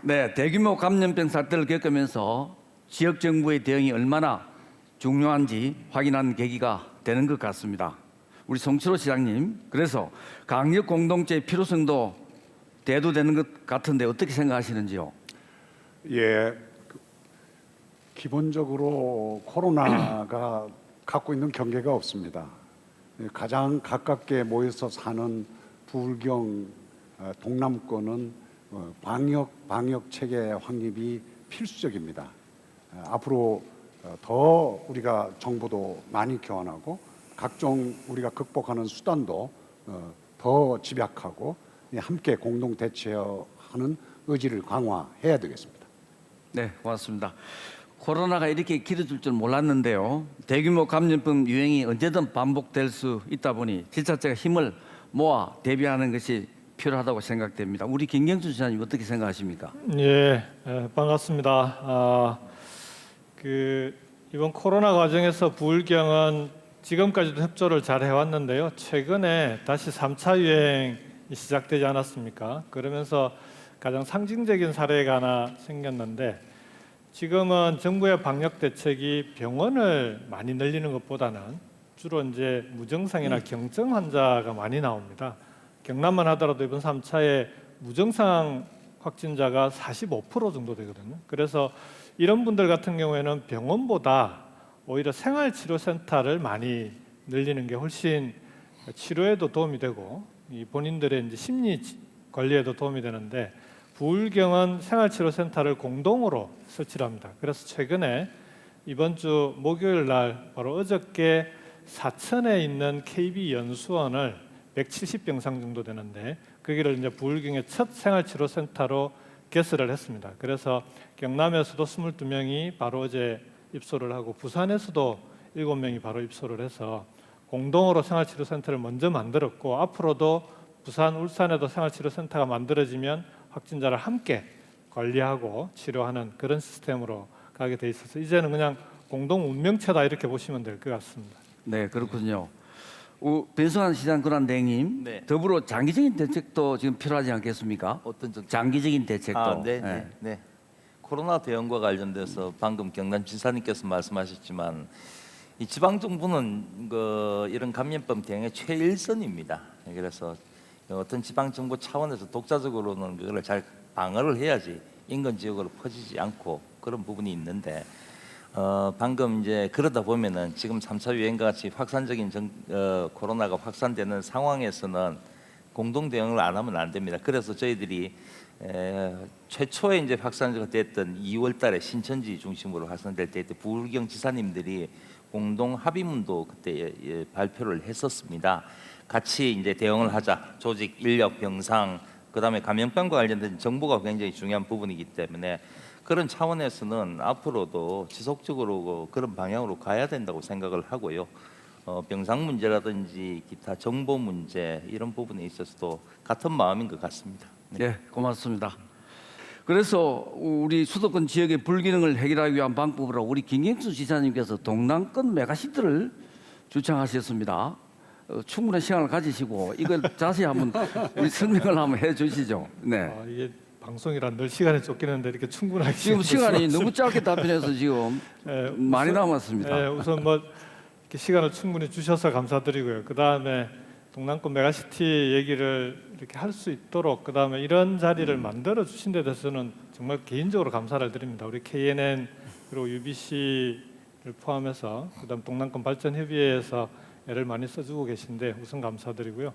네, 대규모 감염병 사태를 겪으면서 지역 정부의 대응이 얼마나 중요한지 확인하는 계기가 되는 것 같습니다. 우리 송철호 시장님, 그래서 강력 공동체의 필요성도 대두되는 것 같은데 어떻게 생각하시는지요? 예, 기본적으로 코로나가 갖고 있는 경계가 없습니다. 가장 가깝게 모여서 사는 부울경 동남권은 방역 체계 확립이 필수적입니다. 앞으로 더 우리가 정보도 많이 교환하고 각종 우리가 극복하는 수단도 더 집약하고 함께 공동 대처하는 의지를 강화해야 되겠습니다. 네, 고맙습니다. 코로나가 이렇게 길어질 줄 몰랐는데요. 대규모 감염병 유행이 언제든 반복될 수 있다 보니 지자체가 힘을 모아 대비하는 것이 필요하다고 생각됩니다. 우리 김경수 지사님 어떻게 생각하십니까? 예, 반갑습니다. 이번 코로나 과정에서 부울경은 지금까지도 협조를 잘 해왔는데요. 최근에 다시 3차 유행이 시작되지 않았습니까? 그러면서 가장 상징적인 사례가 하나 생겼는데 지금은 정부의 방역 대책이 병원을 많이 늘리는 것보다는 주로 이제 무증상이나 경증 환자가 많이 나옵니다. 경남만 하더라도 이번 3차에 무증상 확진자가 45% 정도 되거든요. 그래서 이런 분들 같은 경우에는 병원보다 오히려 생활치료센터를 많이 늘리는 게 훨씬 치료에도 도움이 되고 이 본인들의 이제 심리 관리에도 도움이 되는데 부울경은 생활치료센터를 공동으로 설치를 합니다. 그래서 최근에 이번 주 목요일 날 바로 어저께 사천에 있는 KB 연수원을 170병상 정도 되는데 거기를 이제 부울경의 첫 생활치료센터로 개설을 했습니다. 그래서 경남에서도 22명이 바로 어제 입소를 하고 부산에서도 7명이 바로 입소를 해서 공동으로 생활치료센터를 먼저 만들었고 앞으로도 부산, 울산에도 생활치료센터가 만들어지면 확진자를 함께 관리하고 치료하는 그런 시스템으로 가게 돼 있어서 이제는 그냥 공동 운명체다 이렇게 보시면 될 것 같습니다. 네, 그렇군요. 변성환 시장 권한대행님, 네. 더불어 장기적인 대책도 지금 필요하지 않겠습니까? 어떤 정 장기적인 대책도. 네. 코로나 대응과 관련돼서 방금 경남지사님께서 말씀하셨지만 이 지방 정부는 이런 감염병 대응의 최일선입니다. 그래서 어떤 지방 정부 차원에서 독자적으로는 그걸 잘 방어를 해야지 인근 지역으로 퍼지지 않고 그런 부분이 있는데 방금 이제 그러다 보면은 지금 3차 유행과 같이 확산적인 코로나가 확산되는 상황에서는 공동 대응을 안 하면 안 됩니다. 그래서 저희들이 최초에 이제 확산이 됐던 2월달에 신천지 중심으로 확산될 때 부울경 지사님들이 공동 합의문도 그때 발표를 했었습니다. 같이 이제 대응을 하자. 조직, 인력, 병상, 그다음에 감염병과 관련된 정보가 굉장히 중요한 부분이기 때문에 그런 차원에서는 앞으로도 지속적으로 그런 방향으로 가야 된다고 생각을 하고요. 병상 문제라든지 기타 정보 문제 이런 부분에 있어서도 같은 마음인 것 같습니다. 네, 고맙습니다. 그래서 우리 수도권 지역의 불균형을 해결하기 위한 방법으로 우리 김경수 지사님께서 동남권 메가시티를 주창하셨습니다. 충분한 시간을 가지시고 이걸 자세히 한번 우리 설명을 한번 해주시죠. 네. 이게 방송이란 늘 시간이 쫓기는데 이렇게 충분하게 지금 시간이 너무 짧게 답변해서 지금 많이 남았습니다. 우선 뭐 이렇게 시간을 충분히 주셔서 감사드리고요. 그 다음에 동남권 메가시티 얘기를 이렇게 할 수 있도록 그 다음에 이런 자리를 만들어 주신 데 대해서는 정말 개인적으로 감사를 드립니다. 우리 KNN 그리고 UBC를 포함해서 그다음 동남권 발전 협의회에서 애를 많이 써주고 계신데 우선 감사드리고요.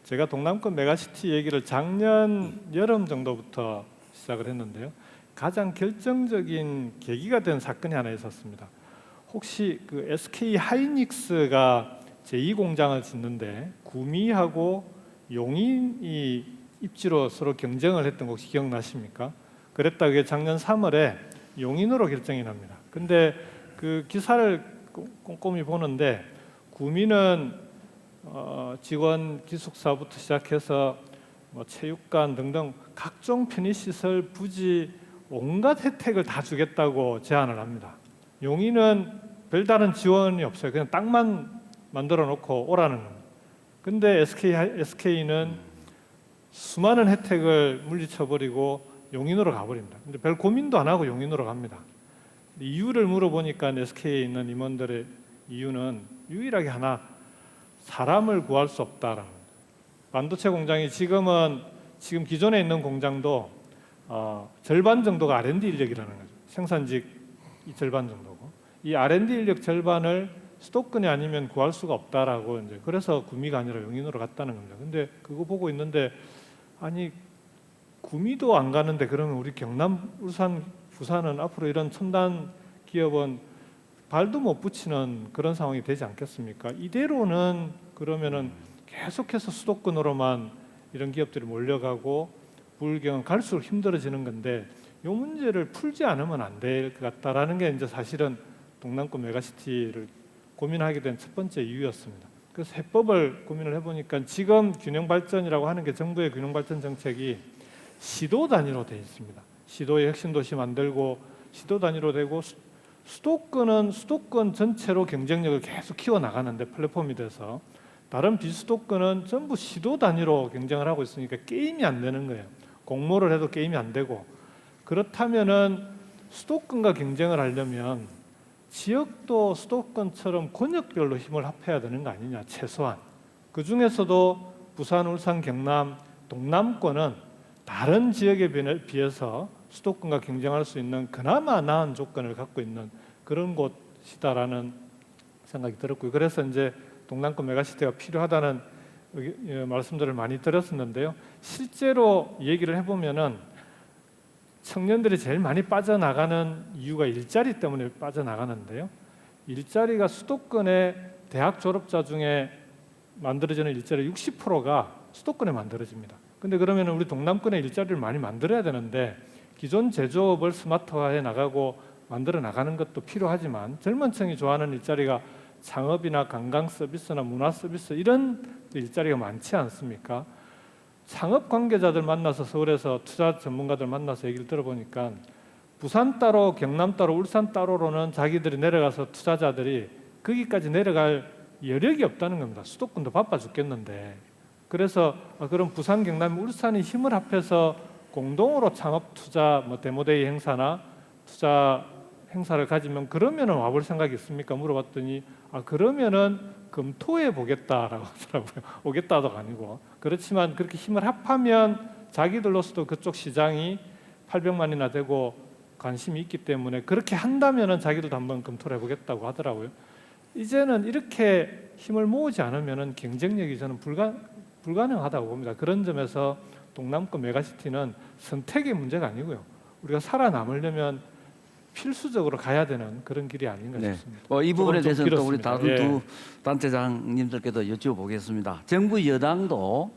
제가 동남권 메가시티 얘기를 작년 여름 정도부터 시작을 했는데요. 가장 결정적인 계기가 된 사건이 하나 있었습니다. 혹시 그 SK 하이닉스가 제2공장을 짓는데 구미하고 용인이 입지로 서로 경쟁을 했던 거 혹시 기억나십니까? 그랬다 그게 작년 3월에 용인으로 결정이 납니다. 근데 그 기사를 꼼꼼히 보는데 구미는 직원 기숙사부터 시작해서 뭐 체육관 등등 각종 편의시설, 부지 온갖 혜택을 다 주겠다고 제안을 합니다. 용인은 별다른 지원이 없어요. 그냥 땅만 만들어 놓고 오라는 겁니다. 근데 SK는 수많은 혜택을 물리쳐버리고 용인으로 가버립니다. 근데 별 고민도 안 하고 용인으로 갑니다. 이유를 물어보니까 SK에 있는 임원들의 이유는 유일하게 하나, 사람을 구할 수 없다라는 겁니다. 반도체 공장이 지금 기존에 있는 공장도 절반 정도가 R&D 인력이라는 거죠. 생산직 절반 정도고 이 R&D 인력 절반을 수도권이 아니면 구할 수가 없다라고 이제 그래서 구미가 아니라 용인으로 갔다는 겁니다. 근데 그거 보고 있는데 아니 구미도 안 가는데 그러면 우리 경남, 울산, 부산은 앞으로 이런 첨단 기업은 발도 못 붙이는 그런 상황이 되지 않겠습니까? 이대로는 그러면은 계속해서 수도권으로만 이런 기업들이 몰려가고 부울경은 갈수록 힘들어지는 건데 이 문제를 풀지 않으면 안 될 것 같다라는 게 이제 사실은 동남권 메가시티를 고민하게 된 첫 번째 이유였습니다. 그래서 해법을 고민을 해보니까 지금 균형발전이라고 하는 게 정부의 균형발전 정책이 시도 단위로 되어 있습니다. 시도의 혁신도시 만들고 시도 단위로 되고 수도권은 수도권 전체로 경쟁력을 계속 키워나가는데 플랫폼이 돼서 다른 비수도권은 전부 시도 단위로 경쟁을 하고 있으니까 게임이 안 되는 거예요. 공모를 해도 게임이 안 되고 그렇다면은 수도권과 경쟁을 하려면 지역도 수도권처럼 권역별로 힘을 합해야 되는 거 아니냐 최소한. 그 중에서도 부산, 울산, 경남, 동남권은 다른 지역에 비해서 수도권과 경쟁할 수 있는 그나마 나은 조건을 갖고 있는 그런 곳이다라는 생각이 들었고요. 그래서 이제 동남권 메가시티가 필요하다는 말씀들을 많이 드렸었는데요. 실제로 얘기를 해보면은 청년들이 제일 많이 빠져나가는 이유가 일자리 때문에 빠져나가는데요. 일자리가 수도권의 대학 졸업자 중에 만들어지는 일자리 60%가 수도권에 만들어집니다. 근데 그러면 우리 동남권에 일자리를 많이 만들어야 되는데 기존 제조업을 스마트화해 나가고 만들어 나가는 것도 필요하지만 젊은 층이 좋아하는 일자리가 창업이나 관광 서비스나 문화 서비스 이런 일자리가 많지 않습니까? 창업 관계자들 만나서 서울에서 투자 전문가들 만나서 얘기를 들어보니까 부산 따로, 경남 따로, 울산 따로로는 자기들이 내려가서 투자자들이 거기까지 내려갈 여력이 없다는 겁니다. 수도권도 바빠 죽겠는데. 그래서 그럼 부산, 경남, 울산이 힘을 합해서 공동으로 창업 투자 데모데이 행사나 투자 행사를 가지면 그러면은 와볼 생각이 있습니까? 물어봤더니 그러면은 검토해 보겠다라고 하더라고요. 오겠다도 아니고. 그렇지만 그렇게 힘을 합하면 자기들로서도 그쪽 시장이 800만이나 되고 관심이 있기 때문에 그렇게 한다면은 자기들도 한번 검토를 해보겠다고 하더라고요. 이제는 이렇게 힘을 모으지 않으면은 경쟁력이 저는 불가능하다고 봅니다. 그런 점에서 동남권 메가시티는 선택의 문제가 아니고요. 우리가 살아남으려면 필수적으로 가야 되는 그런 길이 아닌가 싶습니다. 이 부분에 대해서는 또 우리 다른 예. 두 단체장님들께도 여쭤보겠습니다. 정부 여당도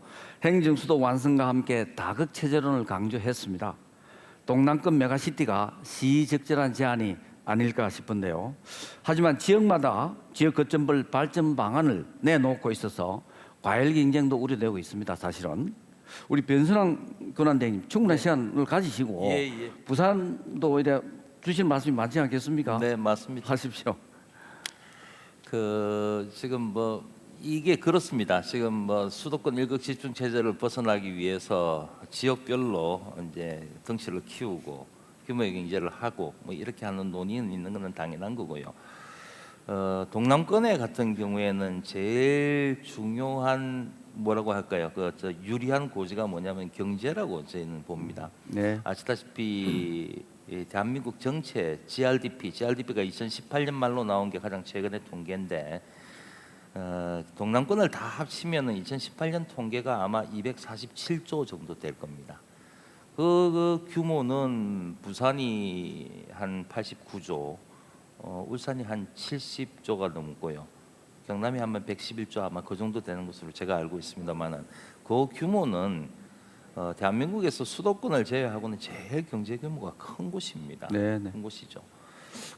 행정수도 완성과 함께 다극체제론을 강조했습니다. 동남권 메가시티가 시적절한 제안이 아닐까 싶은데요. 하지만 지역마다 지역 거점별 발전 방안을 내놓고 있어서 과열 경쟁도 우려되고 있습니다. 사실은 우리 변선왕 권한대행님 충분한 시간을 가지시고 부산도 이래 주실 말씀이 많지 않겠습니까? 네, 맞습니다. 하십시오. 지금 뭐 이게 그렇습니다. 지금 뭐 수도권 일극 집중 체제를 벗어나기 위해서 지역별로 이제 덩치를 키우고 규모의 경제를 하고 뭐 이렇게 하는 논의는 있는 것은 당연한 거고요. 동남권의 같은 경우에는 제일 중요한 뭐라고 할까요? 유리한 고지가 뭐냐면 경제라고 저희는 봅니다. 네. 아시다시피 대한민국 전체 GRDP가 2018년 말로 나온 게 가장 최근의 통계인데 동남권을 다 합치면은 2018년 통계가 아마 247조 정도 될 겁니다. 그 규모는 부산이 한 89조, 울산이 한 70조가 넘고요. 경남이 한 111조 아마 그 정도 되는 것으로 제가 알고 있습니다만은 그 규모는 대한민국에서 수도권을 제외하고는 제일 경제 규모가 큰 곳입니다. 큰 곳이죠.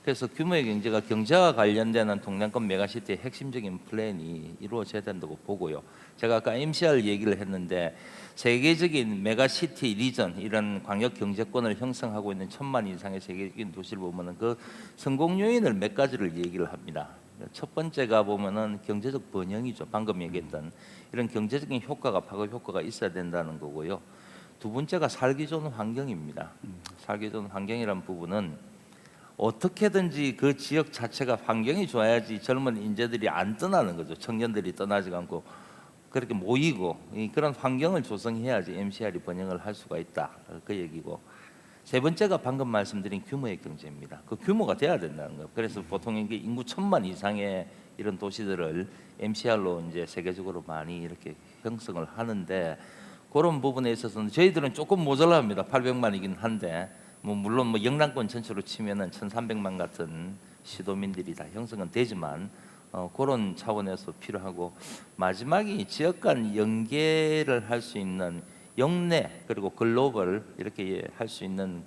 그래서 규모의 경제가 경제와 관련되는 동남권 메가시티의 핵심적인 플랜이 이루어져야 된다고 보고요. 제가 아까 MCR 얘기를 했는데 세계적인 메가시티 리전 이런 광역 경제권을 형성하고 있는 1000만 이상의 세계적인 도시를 보면은 그 성공 요인을 몇 가지를 얘기를 합니다. 첫 번째가 보면은 경제적 번영이죠. 방금 얘기했던 이런 경제적인 효과가 파급 효과가 있어야 된다는 거고요. 두 번째가 살기 좋은 환경입니다. 살기 좋은 환경이란 부분은 어떻게든지 그 지역 자체가 환경이 좋아야지 젊은 인재들이 안 떠나는 거죠. 청년들이 떠나지 않고 그렇게 모이고 그런 환경을 조성해야지 MCR이 번영을 할 수가 있다. 그 얘기고. 세 번째가 방금 말씀드린 규모의 경제입니다. 그 규모가 돼야 된다는 거예요. 그래서 보통 이게 인구 1000만 이상의 이런 도시들을 MCR로 이제 세계적으로 많이 이렇게 형성을 하는데 그런 부분에 있어서는 저희들은 조금 모자랍니다. 800만이긴 한데 물론 영남권 전체로 치면은 1,300만 같은 시도민들이 다 형성은 되지만 그런 차원에서 필요하고 마지막이 지역 간 연계를 할 수 있는 영내 그리고 글로벌 이렇게 할 수 있는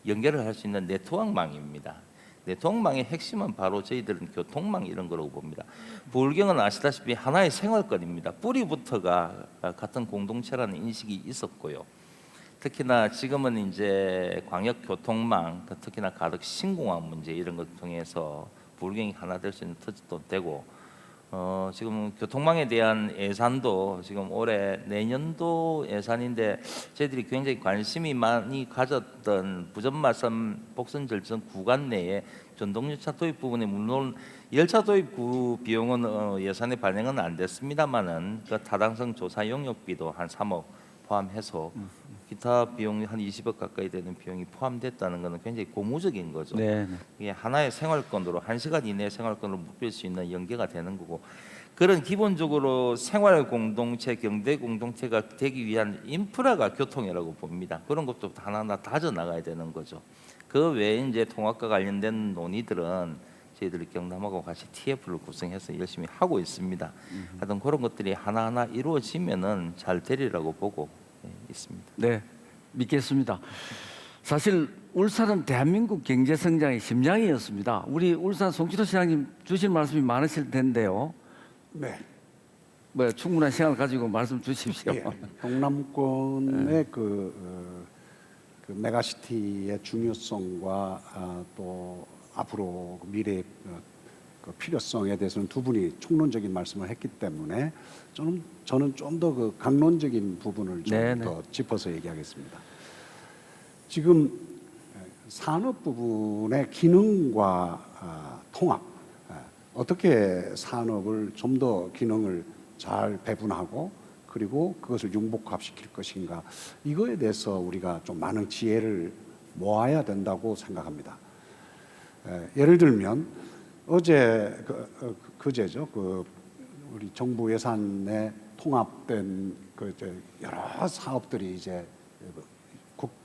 연결을 할 수 있는 네트워크망입니다. 네트워크망의 핵심은 바로 저희들은 교통망 이런 거라고 봅니다. 부울경은 아시다시피 하나의 생활권입니다. 뿌리부터가 같은 공동체라는 인식이 있었고요. 특히나 지금은 이제 광역 교통망, 특히나 가덕 신공항 문제 이런 것을 통해서 부울경이 하나 될 수 있는 터전도 되고 지금 교통망에 대한 예산도 지금 올해 내년도 예산인데 저희들이 굉장히 관심이 많이 가졌던 부전마산 복선절전 구간 내에 전동열차 도입 부분에 물론 열차 도입 비용은 예산에 반영은 안 됐습니다만은 그 타당성 조사 용역비도 한 3억 포함해서 기타 비용이 한 20억 가까이 되는 비용이 포함됐다는 것은 굉장히 고무적인 거죠. 이게 하나의 생활권으로 1시간 이내 생활권으로 묶일 수 있는 연계가 되는 거고 그런 기본적으로 생활 공동체, 경제 공동체가 되기 위한 인프라가 교통이라고 봅니다. 그런 것도 하나하나 다져 나가야 되는 거죠. 그 외에 이제 통합과 관련된 논의들은 저희들이 경남하고 같이 TF를 구성해서 열심히 하고 있습니다. 하여튼 그런 것들이 하나하나 이루어지면은 잘 되리라고 보고 있습니다. 네, 믿겠습니다. 사실 울산은 대한민국 경제 성장의 심장이었습니다. 우리 울산 송치도 시장님 주실 말씀이 많으실 텐데요. 네. 충분한 시간을 가지고 말씀 주십시오. 동남권의 그 메가시티의 중요성과 또 앞으로 미래의 그 필요성에 대해서는 두 분이 총론적인 말씀을 했기 때문에 저는 좀 더 그 강론적인 부분을 좀 더 짚어서 얘기하겠습니다. 지금 산업 부분의 기능과 통합, 어떻게 산업을 좀 더 기능을 잘 배분하고 그리고 그것을 융복합시킬 것인가, 이거에 대해서 우리가 좀 많은 지혜를 모아야 된다고 생각합니다. 예를 들면 어제 그제죠. 우리 정부 예산에 통합된 여러 사업들이 이제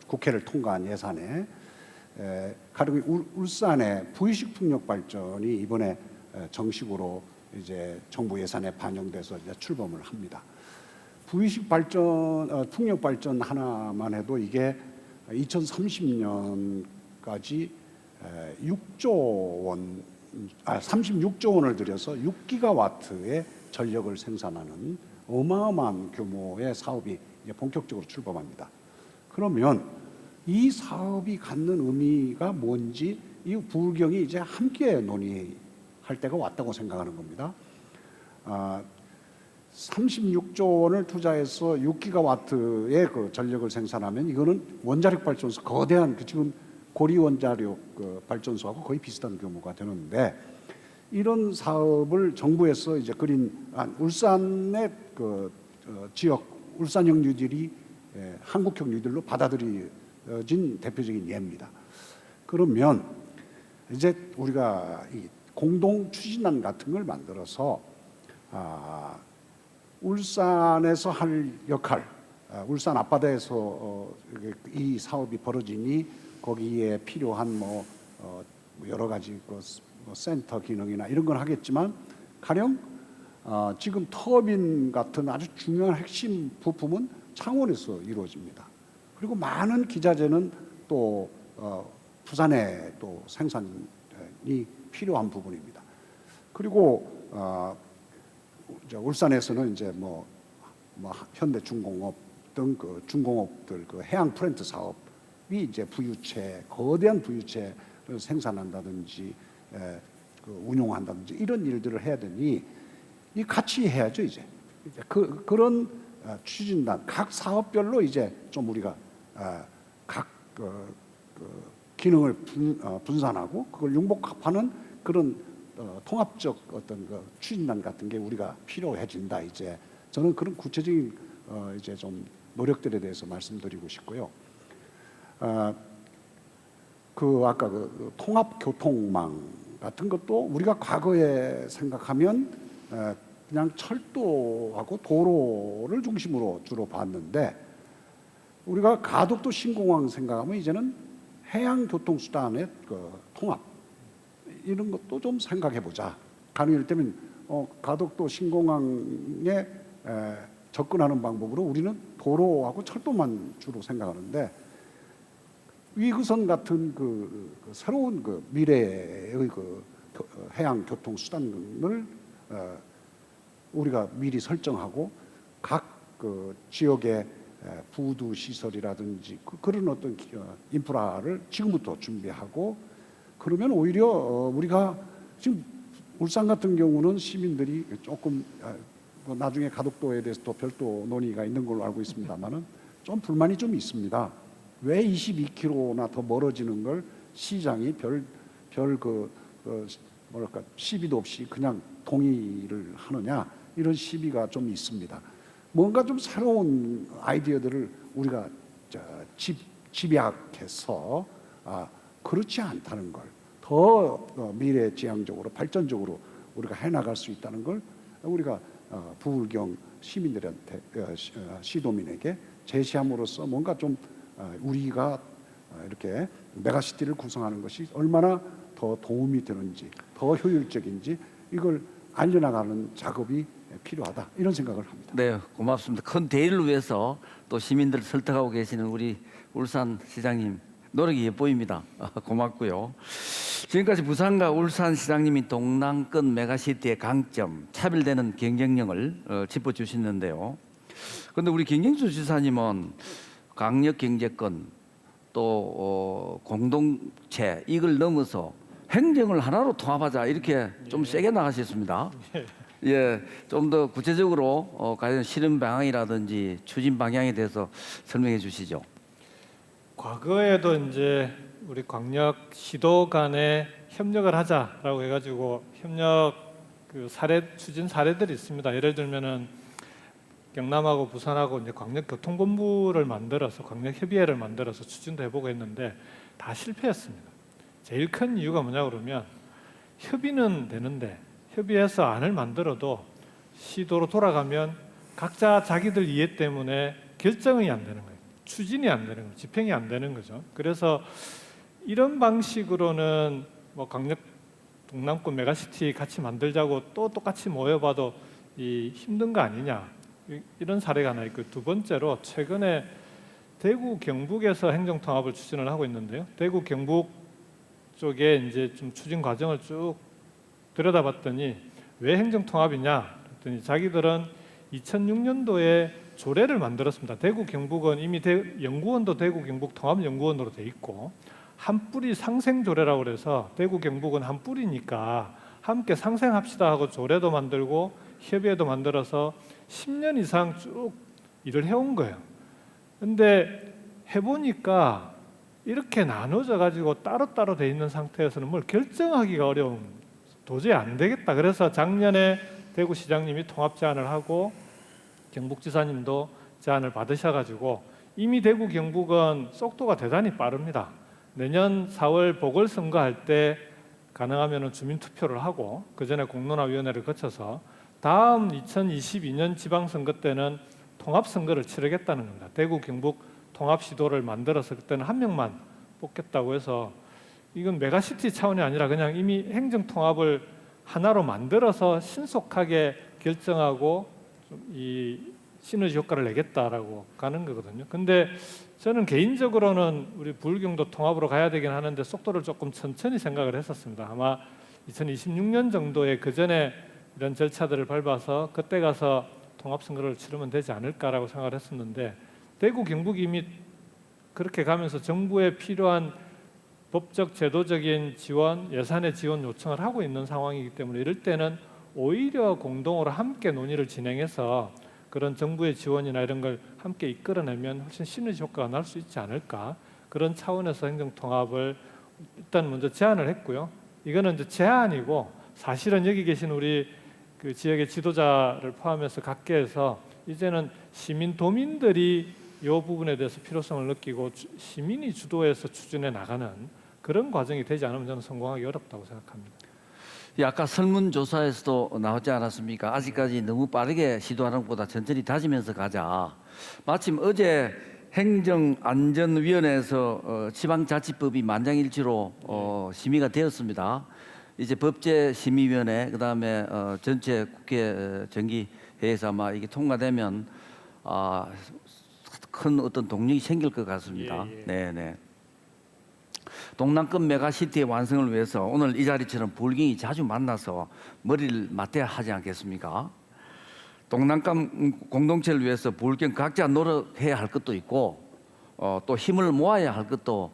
국회를 통과한 예산에 가령 울산의 부의식 풍력 발전이 이번에 정식으로 이제 정부 예산에 반영돼서 이제 출범을 합니다. 부의식 발전, 풍력 발전 하나만 해도 이게 2030년까지 36조 원을 들여서 6기가와트의 전력을 생산하는 어마어마한 규모의 사업이 이제 본격적으로 출범합니다. 그러면 이 사업이 갖는 의미가 뭔지 이 부울경이 이제 함께 논의할 때가 왔다고 생각하는 겁니다. 36조 원을 투자해서 6기가와트의 그 전력을 생산하면 이거는 원자력 발전소 거대한 지금 고리 원자력 발전소하고 거의 비슷한 규모가 되는데 이런 사업을 정부에서 이제 울산의 지역 울산형 뉴딜이 한국형 뉴딜로 받아들여진 대표적인 예입니다. 그러면 이제 우리가 이 공동 추진안 같은 걸 만들어서 울산에서 할 역할, 울산 앞바다에서 이 사업이 벌어지니 거기에 필요한 여러 가지 센터 기능이나 이런 건 하겠지만 가령 지금 터빈 같은 아주 중요한 핵심 부품은 창원에서 이루어집니다. 그리고 많은 기자재는 또 부산에 또 생산이 필요한 부분입니다. 그리고 울산에서는 이제 현대중공업 등 중공업들 해양 플랜트 사업이 이제 거대한 부유체를 생산한다든지 운용한다든지 이런 일들을 해야 되니 이 같이 해야죠 이제. 그런 추진단 각 사업별로 이제 좀 우리가 각 기능을 분산하고 그걸 융복하는 그런 통합적 어떤 추진단 같은 게 우리가 필요해진다. 이제 저는 그런 구체적인 이제 좀 노력들에 대해서 말씀드리고 싶고요. 아까 통합 교통망 같은 것도 우리가 과거에 생각하면 그냥 철도하고 도로를 중심으로 주로 봤는데 우리가 가덕도 신공항 생각하면 이제는 해양 교통 수단의 통합 이런 것도 좀 생각해 보자. 가능하다면 가덕도 신공항에 접근하는 방법으로 우리는 도로하고 철도만 주로 생각하는데 위그선 같은 새로운 미래의 해양 교통 수단을 우리가 미리 설정하고 각 지역의 부두 시설이라든지 그런 어떤 인프라를 지금부터 준비하고 그러면 오히려 우리가 지금 울산 같은 경우는 시민들이 조금 나중에 가덕도에 대해서 또 별도 논의가 있는 걸로 알고 있습니다만은 좀 불만이 좀 있습니다. 왜 22km나 더 멀어지는 걸 시장이 시비도 없이 그냥 동의를 하느냐 이런 시비가 좀 있습니다. 뭔가 좀 새로운 아이디어들을 우리가 집약해서 그렇지 않다는 걸 더 미래지향적으로 발전적으로 우리가 해나갈 수 있다는 걸 우리가 부울경 시민들한테 시도민에게 제시함으로써 뭔가 좀 우리가 이렇게 메가시티를 구성하는 것이 얼마나 더 도움이 되는지 더 효율적인지 이걸 알려나가는 작업이 필요하다 이런 생각을 합니다. 네, 고맙습니다. 큰 대의를 위해서 또 시민들을 설득하고 계시는 우리 울산 시장님 노력이 보입니다. 고맙고요. 지금까지 부산과 울산 시장님이 동남권 메가시티의 강점, 차별되는 경쟁력을 짚어주시는데요. 그런데 우리 김경수 지사님은 강력 경제권 또 공동체 이걸 넘어서 행정을 하나로 통합하자 이렇게 좀 세게 나가셨습니다. 예, 좀 더 구체적으로 과연 실현 방향이라든지 추진 방향에 대해서 설명해 주시죠. 과거에도 이제 우리 광역 시도 간에 협력을 하자라고 해가지고 협력 추진 사례들이 있습니다. 예를 들면은 경남하고 부산하고 이제 광역교통본부를 만들어서 광역협의회를 만들어서 추진도 해보고 했는데 다 실패했습니다. 제일 큰 이유가 뭐냐 그러면 협의는 되는데 협의해서 안을 만들어도 시도로 돌아가면 각자 자기들 이해 때문에 결정이 안 되는 거예요. 추진이 안 되는 거예요. 집행이 안 되는 거죠. 그래서 이런 방식으로는 뭐 강력 동남권 메가시티 같이 만들자고 또 똑같이 모여봐도 힘든 거 아니냐 이런 사례가 하나 있고, 두 번째로 최근에 대구 경북에서 행정통합을 추진을 하고 있는데요. 대구 경북 쪽에 이제 좀 추진 과정을 쭉 들여다봤더니 왜 행정통합이냐 그랬더니 자기들은 2006년도에 조례를 만들었습니다. 대구 경북은 이미 연구원도 대구 경북 통합연구원으로 돼 있고 한 뿌리 상생조례라고 그래서 대구 경북은 한 뿌리니까 함께 상생합시다 하고 조례도 만들고 협의회도 만들어서 10년 이상 쭉 일을 해온 거예요. 근데 해보니까 이렇게 나눠져 가지고 따로따로 돼 있는 상태에서는 뭘 결정하기가 어려운, 도저히 안 되겠다. 그래서 작년에 대구시장님이 통합 제안을 하고 경북지사님도 제안을 받으셔가지고 이미 대구 경북은 속도가 대단히 빠릅니다. 내년 4월 보궐선거할 때 가능하면 주민투표를 하고 그 전에 공론화위원회를 거쳐서 다음 2022년 지방선거 때는 통합선거를 치르겠다는 겁니다. 대구 경북 통합시도를 만들어서 그때는 한 명만 뽑겠다고 해서 이건 메가시티 차원이 아니라 그냥 이미 행정통합을 하나로 만들어서 신속하게 결정하고 이 시너지 효과를 내겠다라고 가는 거거든요. 근데 저는 개인적으로는 우리 부울경도 통합으로 가야 되긴 하는데 속도를 조금 천천히 생각을 했었습니다. 아마 2026년 정도에 그 전에 이런 절차들을 밟아서 그때 가서 통합선거를 치르면 되지 않을까라고 생각을 했었는데 대구 경북이 이미 그렇게 가면서 정부에 필요한 법적 제도적인 지원, 예산의 지원 요청을 하고 있는 상황이기 때문에 이럴 때는 오히려 공동으로 함께 논의를 진행해서 그런 정부의 지원이나 이런 걸 함께 이끌어내면 훨씬 시너지 효과가 날 수 있지 않을까, 그런 차원에서 행정통합을 일단 먼저 제안을 했고요. 이거는 이제 제안이고 사실은 여기 계신 우리 그 지역의 지도자를 포함해서 각계에서 이제는 시민 도민들이 이 부분에 대해서 필요성을 느끼고 시민이 주도해서 추진해 나가는 그런 과정이 되지 않으면 저는 성공하기 어렵다고 생각합니다. 아까 설문조사에서도 나오지 않았습니까? 아직까지 너무 빠르게 시도하는 것보다 천천히 다지면서 가자. 마침 어제 행정안전위원회에서 지방자치법이 만장일치로 심의가 되었습니다. 이제 법제심의위원회 그다음에 전체 국회 정기회에서 아마 이게 통과되면 큰 어떤 동력이 생길 것 같습니다. 네네. 동남권 메가시티의 완성을 위해서 오늘 이 자리처럼 부울경이 자주 만나서 머리를 맞대야 하지 않겠습니까? 동남권 공동체를 위해서 부울경 각자 노력해야 할 것도 있고 또 힘을 모아야 할 것도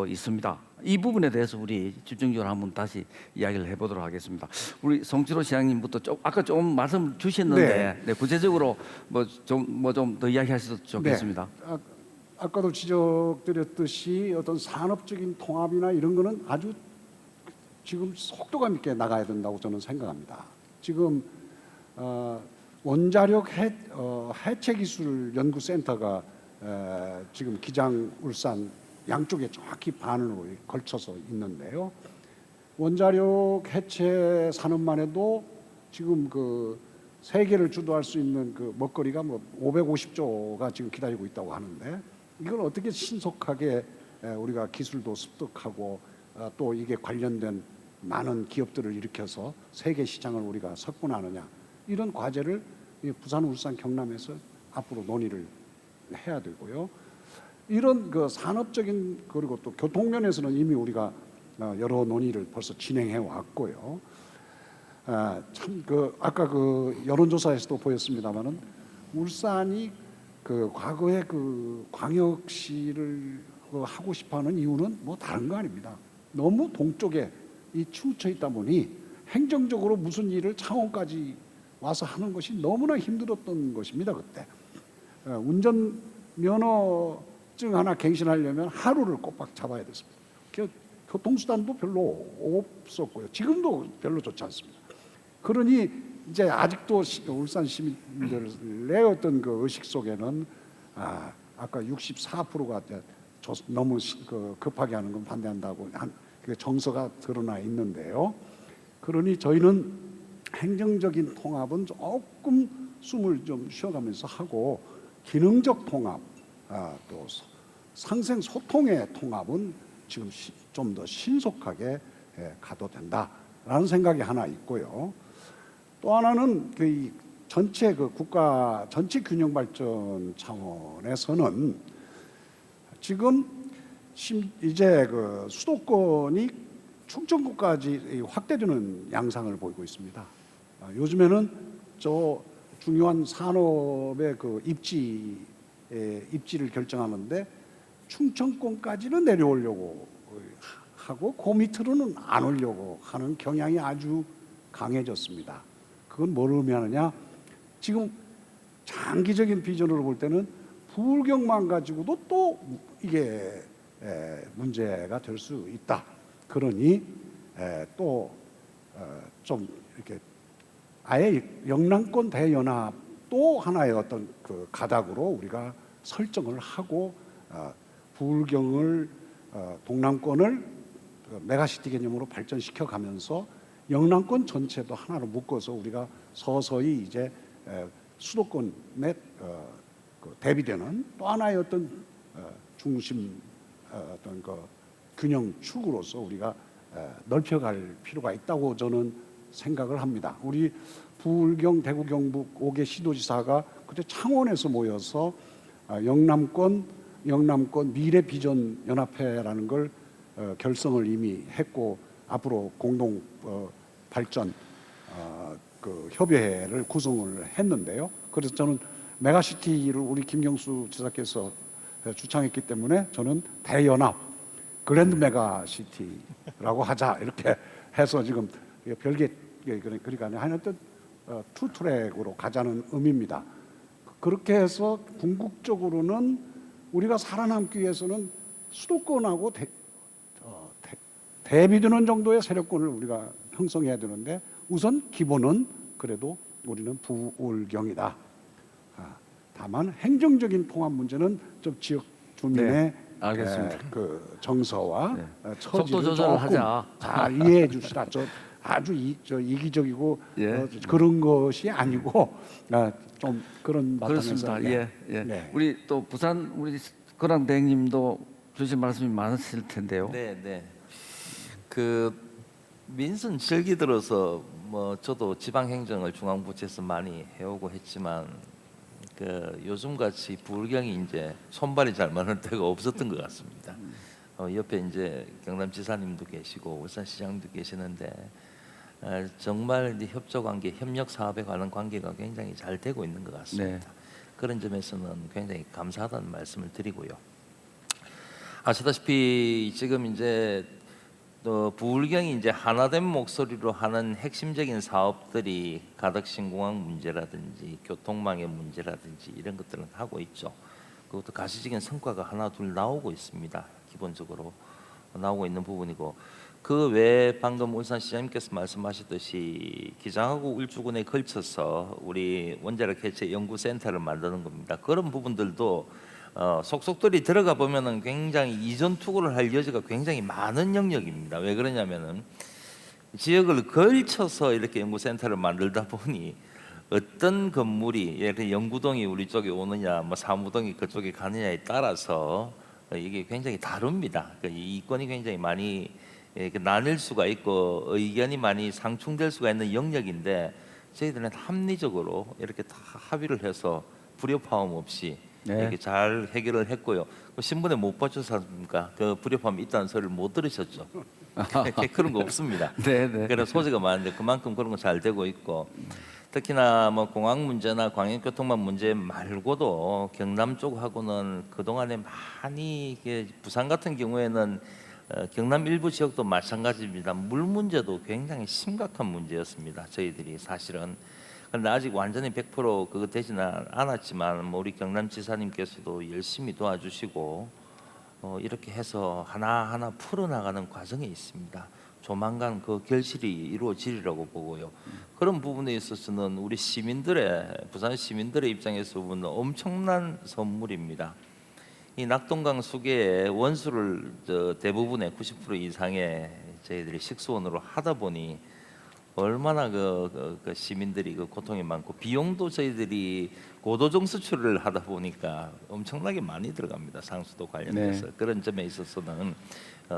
있습니다. 이 부분에 대해서 우리 집중적으로 한번 다시 이야기를 해보도록 하겠습니다. 우리 송치로 시장님부터 아까 좀 말씀 주셨는데 네, 구체적으로 뭐 좀 더 이야기하셔도 좋겠습니다. 네. 아까도 지적드렸듯이 어떤 산업적인 통합이나 이런 거는 아주 지금 속도감 있게 나가야 된다고 저는 생각합니다. 지금 원자력 해체기술연구센터가 지금 기장, 울산 양쪽에 정확히 반으로 걸쳐서 있는데요. 원자력 해체 산업만 해도 지금 그 세계를 주도할 수 있는 그 먹거리가 뭐 550조가 지금 기다리고 있다고 하는데 이걸 어떻게 신속하게 우리가 기술도 습득하고 또 이게 관련된 많은 기업들을 일으켜서 세계 시장을 우리가 석권하느냐, 이런 과제를 부산, 울산, 경남에서 앞으로 논의를 해야 되고요. 이런 그 산업적인 그리고 또 교통면에서는 이미 우리가 여러 논의를 벌써 진행해 왔고요. 참 그 아까 그 여론조사에서도 보였습니다만은 울산이 그 과거에 그 광역시를 하고 싶어하는 이유는 뭐 다른 거 아닙니다. 너무 동쪽에 이 치우쳐 있다 보니 행정적으로 무슨 일을 창원까지 와서 하는 것이 너무나 힘들었던 것입니다. 그때 운전 면허증 하나 갱신하려면 하루를 꼬박 잡아야 됐습니다. 교통수단도 별로 없었고요. 지금도 별로 좋지 않습니다. 그러니 이제 아직도 울산 시민들의 어떤 그 의식 속에는 아까 64%가 너무 급하게 하는 건 반대한다고 한 그 정서가 드러나 있는데요. 그러니 저희는 행정적인 통합은 조금 숨을 좀 쉬어가면서 하고 기능적 통합, 또 상생 소통의 통합은 지금 좀 더 신속하게 가도 된다라는 생각이 하나 있고요. 또 하나는 그 전체 그 국가 전체 균형 발전 차원에서는 지금 이제 그 수도권이 충청권까지 확대되는 양상을 보이고 있습니다. 요즘에는 저 중요한 산업의 그 입지를 결정하는데 충청권까지는 내려오려고 하고 그 밑으로는 안 오려고 하는 경향이 아주 강해졌습니다. 그건 뭘 의미하느냐? 지금 장기적인 비전으로 볼 때는 부울경만 가지고도 또 이게 문제가 될 수 있다. 그러니 또 좀 이렇게 아예 영남권 대연합 또 하나의 어떤 그 가닥으로 우리가 설정을 하고 부울경을 동남권을 메가시티 개념으로 발전시켜 가면서 영남권 전체도 하나로 묶어서 우리가 서서히 이제 수도권에 대비되는 또 하나의 어떤 중심 어떤 그 균형 축으로서 우리가 넓혀갈 필요가 있다고 저는 생각을 합니다. 우리 부울경, 대구, 경북 5개 시도지사가 그때 창원에서 모여서 영남권 미래 비전 연합회라는 걸 결성을 이미 했고 앞으로 공동 발전 그 협의회를 구성을 했는데요. 그래서 저는 메가시티를 우리 김경수 지사께서 주창했기 때문에 저는 대연합 그랜드 메가시티라고 하자 이렇게 해서 지금 별개 그러니까 하여튼 투 트랙으로 가자는 의미입니다. 그렇게 해서 궁극적으로는 우리가 살아남기 위해서는 수도권하고 대비되는 정도의 세력권을 우리가 형성해야 되는데 우선 기본은 그래도 우리는 부울경이다. 다만 행정적인 통합 문제는 좀 지역 주민의 알겠습니다. 그 정서와 처지를 속도 조절을 조금 하자. 잘 이해해 주시라. 아주 이기적이고 그런 것이 아니고 좀 그런 그렇습니다. 바탕에서 예. 우리 또 부산 우리 거랑 대행님도 주신 말씀이 많으실 텐데요. 네. 그 민선 절기 들어서 뭐 저도 지방 행정을 중앙부처에서 많이 해오고 했지만 그 요즘같이 부울경이 이제 손발이 잘 맞는 때가 없었던 것 같습니다. 옆에 이제 경남지사님도 계시고 울산시장도 계시는데 정말 이제 협조관계, 협력 사업에 관한 관계가 굉장히 잘 되고 있는 것 같습니다. 네. 그런 점에서는 굉장히 감사하다는 말씀을 드리고요. 아시다시피 지금 이제 또 부울경이 이제 하나된 목소리로 하는 핵심적인 사업들이 가덕신공항 문제라든지 교통망의 문제라든지 이런 것들은 하고 있죠. 그것도 가시적인 성과가 하나 둘 나오고 있습니다. 기본적으로 나오고 있는 부분이고 그 외에 방금 울산시장님께서 말씀하셨듯이 기장하고 울주군에 걸쳐서 우리 원자력 해체 연구센터를 만드는 겁니다. 그런 부분들도 속속들이 들어가 보면은 굉장히 이전 투구를 할 여지가 굉장히 많은 영역입니다. 왜 그러냐면은 지역을 걸쳐서 이렇게 연구센터를 만들다 보니 어떤 건물이 예를 들어 연구동이 우리 쪽에 오느냐, 뭐 사무동이 그쪽에 가느냐에 따라서 이게 굉장히 다릅니다. 이권이 굉장히 많이 나뉠 수가 있고 의견이 많이 상충될 수가 있는 영역인데 저희들은 합리적으로 이렇게 다 합의를 해서 불협화음 없이 이렇게 잘 해결을 했고요. 신문에 못 봐주셨습니까? 그 불협화음이 있다는 소리를 못 들으셨죠? 그런 거 없습니다. 그런 소지가 많은데 그만큼 그런 거 잘 되고 있고 특히나 뭐 공항 문제나 광역교통망 문제 말고도 경남 쪽하고는 그동안에 많이 부산 같은 경우에는 경남 일부 지역도 마찬가지입니다. 물 문제도 굉장히 심각한 문제였습니다. 저희들이 사실은. 그런데 아직 완전히 100% 그거 되지는 않았지만 뭐 우리 경남지사님께서도 열심히 도와주시고 이렇게 해서 하나하나 풀어나가는 과정에 있습니다. 조만간 그 결실이 이루어지리라고 보고요. 그런 부분에 있어서는 우리 부산 시민들의 입장에서 보면 엄청난 선물입니다. 이 낙동강 수계의 원수를 대부분의 90% 이상의 저희들이 식수원으로 하다 보니 얼마나 그 시민들이 그 고통이 많고 비용도 저희들이 고도정 수출을 하다 보니까 엄청나게 많이 들어갑니다. 상수도 관련해서. 네. 그런 점에 있어서는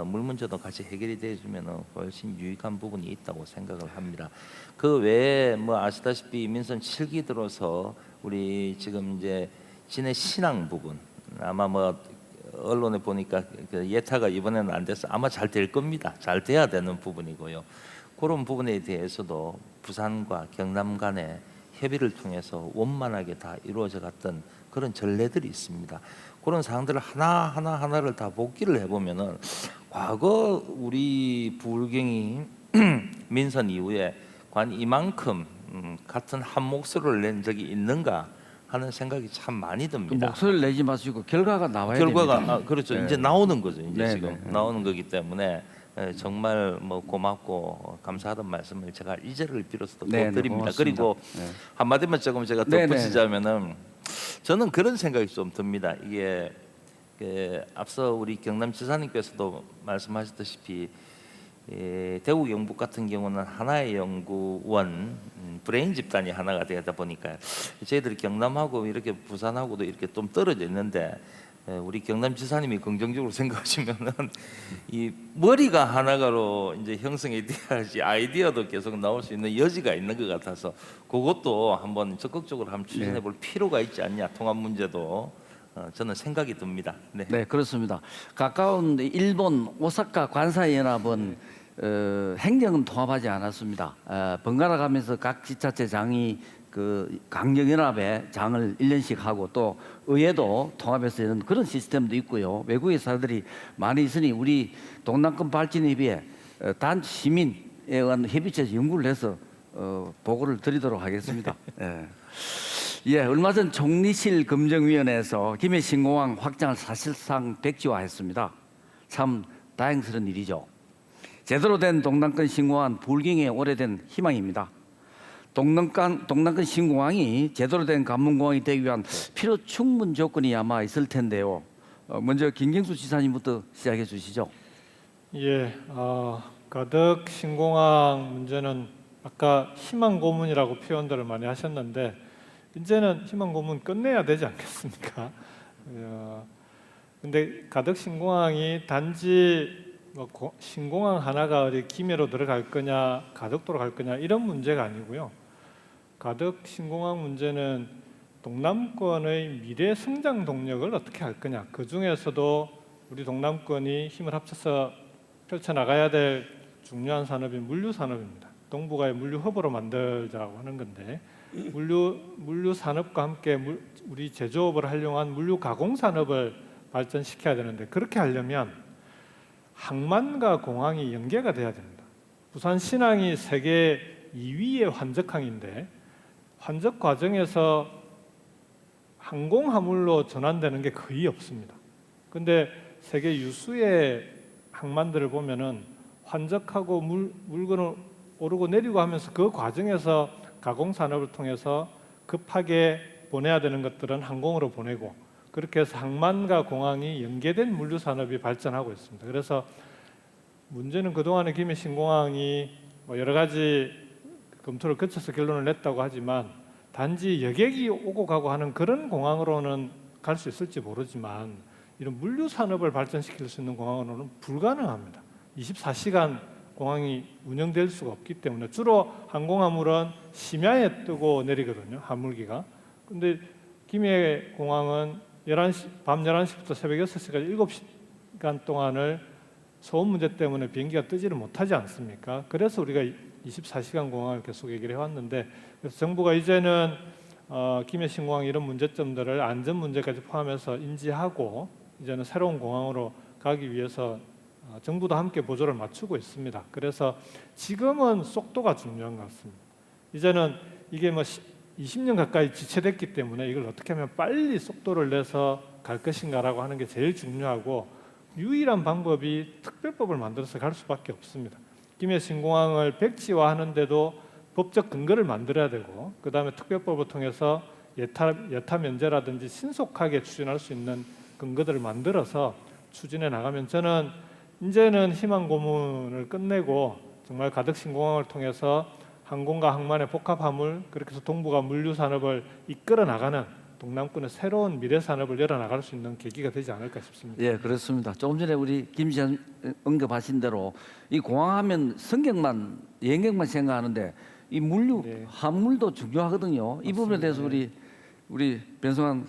물 문제도 같이 해결이 되어주면 훨씬 유익한 부분이 있다고 생각을 합니다. 그 외에 뭐 아시다시피 민선 7기 들어서 우리 지금 이제 진해 신항 부분 아마 뭐 언론에 보니까 그 예타가 이번에는 안 돼서 아마 잘 될 겁니다. 잘 돼야 되는 부분이고요. 그런 부분에 대해서도 부산과 경남 간의 협의를 통해서 원만하게 다 이루어져 갔던 그런 전례들이 있습니다. 그런 사항들을 하나를 다 복기를 해보면은 과거 우리 부울경이 민선 이후에 관 이만큼 같은 한 목소리를 낸 적이 있는가 하는 생각이 참 많이 듭니다. 목소리를 내지 마시고 결과가 나와야 됩니다. 그렇죠. 네. 이제 나오는 거죠. 이제 네, 지금 네. 나오는 거기 때문에 정말 뭐 고맙고 감사하던 말씀을 제가 이 자리를 빌어서도 꼭 네, 드립니다. 고맙습니다. 그리고 네. 한마디만 조금 제가 네, 덧붙이자면은 저는 그런 생각이 좀 듭니다. 이게 앞서 우리 경남지사님께서도 말씀하셨다시피 대구 경북 같은 경우는 하나의 연구원 브레인 집단이 하나가 되다 보니까 저희들이 경남하고 이렇게 부산하고도 이렇게 좀 떨어져 있는데 우리 경남지사님이 긍정적으로 생각하시면은 이 머리가 하나가로 이제 형성이 돼야지 아이디어도 계속 나올 수 있는 여지가 있는 것 같아서 그것도 한번 적극적으로 한번 추진해 볼 필요가 있지 않냐, 통합 문제도 저는 생각이 듭니다. 네, 네, 그렇습니다. 가까운 일본 오사카 관사연합은 행정은 통합하지 않았습니다. 번갈아 가면서 각 지자체장이 그 강력연합의 장을 1년씩 하고 또 의회도 통합해서 이런 그런 시스템도 있고요. 외국의 사람들이 많이 있으니 우리 동남권 발전협의회 단 시민에 의한 협의체에서 연구를 해서 보고를 드리도록 하겠습니다. 예, 얼마 전 총리실 검증위원회에서 김해 신공항 확장을 사실상 백지화했습니다. 참 다행스러운 일이죠. 제대로 된 동남권 신공항은 불경의 오래된 희망입니다. 동남권 신공항이 제대로 된 관문공항이 되기 위한 필요 충분 조건이 아마 있을 텐데요. 먼저 김경수 지사님부터 시작해 주시죠. 예, 가덕 신공항 문제는 아까 희망 고문이라고 표현들을 많이 하셨는데 이제는 희망 고문 끝내야 되지 않겠습니까? 근데 가덕 신공항이 단지 뭐 신공항 하나가 어디 김해로 들어갈 거냐, 가덕도로 갈 거냐 이런 문제가 아니고요. 가덕 신공항 문제는 동남권의 미래 성장 동력을 어떻게 할 거냐. 그 중에서도 우리 동남권이 힘을 합쳐서 펼쳐나가야 될 중요한 산업이 물류 산업입니다. 동북아의 물류 허브로 만들자고 하는 건데 물류 산업과 함께 우리 제조업을 활용한 물류 가공 산업을 발전시켜야 되는데 그렇게 하려면 항만과 공항이 연계가 돼야 됩니다. 부산 신항이 세계 2위의 환적항인데 환적 과정에서 항공 화물로 전환되는 게 거의 없습니다. 근데 세계 유수의 항만들을 보면은 환적하고 물건을 오르고 내리고 하면서 그 과정에서 가공 산업을 통해서 급하게 보내야 되는 것들은 항공으로 보내고 그렇게 해서 항만과 공항이 연계된 물류 산업이 발전하고 있습니다. 그래서 문제는 그동안의 김해 신공항이 뭐 여러 가지 검토를 거쳐서 결론을 냈다고 하지만 단지 여객이 오고 가고 하는 그런 공항으로는 갈 수 있을지 모르지만 이런 물류 산업을 발전시킬 수 있는 공항으로는 불가능합니다. 24시간 공항이 운영될 수가 없기 때문에 주로 항공화물은 심야에 뜨고 내리거든요. 화물기가. 근데 김해 공항은 밤 11시부터 새벽 6시까지 7시간 동안을 소음 문제 때문에 비행기가 뜨지를 못하지 않습니까? 그래서 우리가 24시간 공항을 계속 얘기를 해왔는데 그래서 정부가 이제는 김해 신공항 이런 문제점들을 안전 문제까지 포함해서 인지하고 이제는 새로운 공항으로 가기 위해서 정부도 함께 보조를 맞추고 있습니다. 그래서 지금은 속도가 중요한 것 같습니다. 이제는 이게 뭐 20년 가까이 지체됐기 때문에 이걸 어떻게 하면 빨리 속도를 내서 갈 것인가라고 하는 게 제일 중요하고 유일한 방법이 특별법을 만들어서 갈 수밖에 없습니다. 김해 신공항을 백지화하는데도 법적 근거를 만들어야 되고, 그다음에 특별법을 통해서 여타 면제라든지 신속하게 추진할 수 있는 근거들을 만들어서 추진해 나가면, 저는 이제는 희망 고문을 끝내고 정말 가덕 신공항을 통해서 항공과 항만의 복합 화물, 그렇게 해서 동북아 물류 산업을 이끌어 나가는 동남권의 새로운 미래 산업을 열어 나갈 수 있는 계기가 되지 않을까 싶습니다. 예, 그렇습니다. 조금 전에 우리 김 시장 언급하신 대로 이 공항하면 승객만, 여행객만 생각하는데 이 물류, 네. 화물도 중요하거든요. 이 부분에 대해서 우리 변성환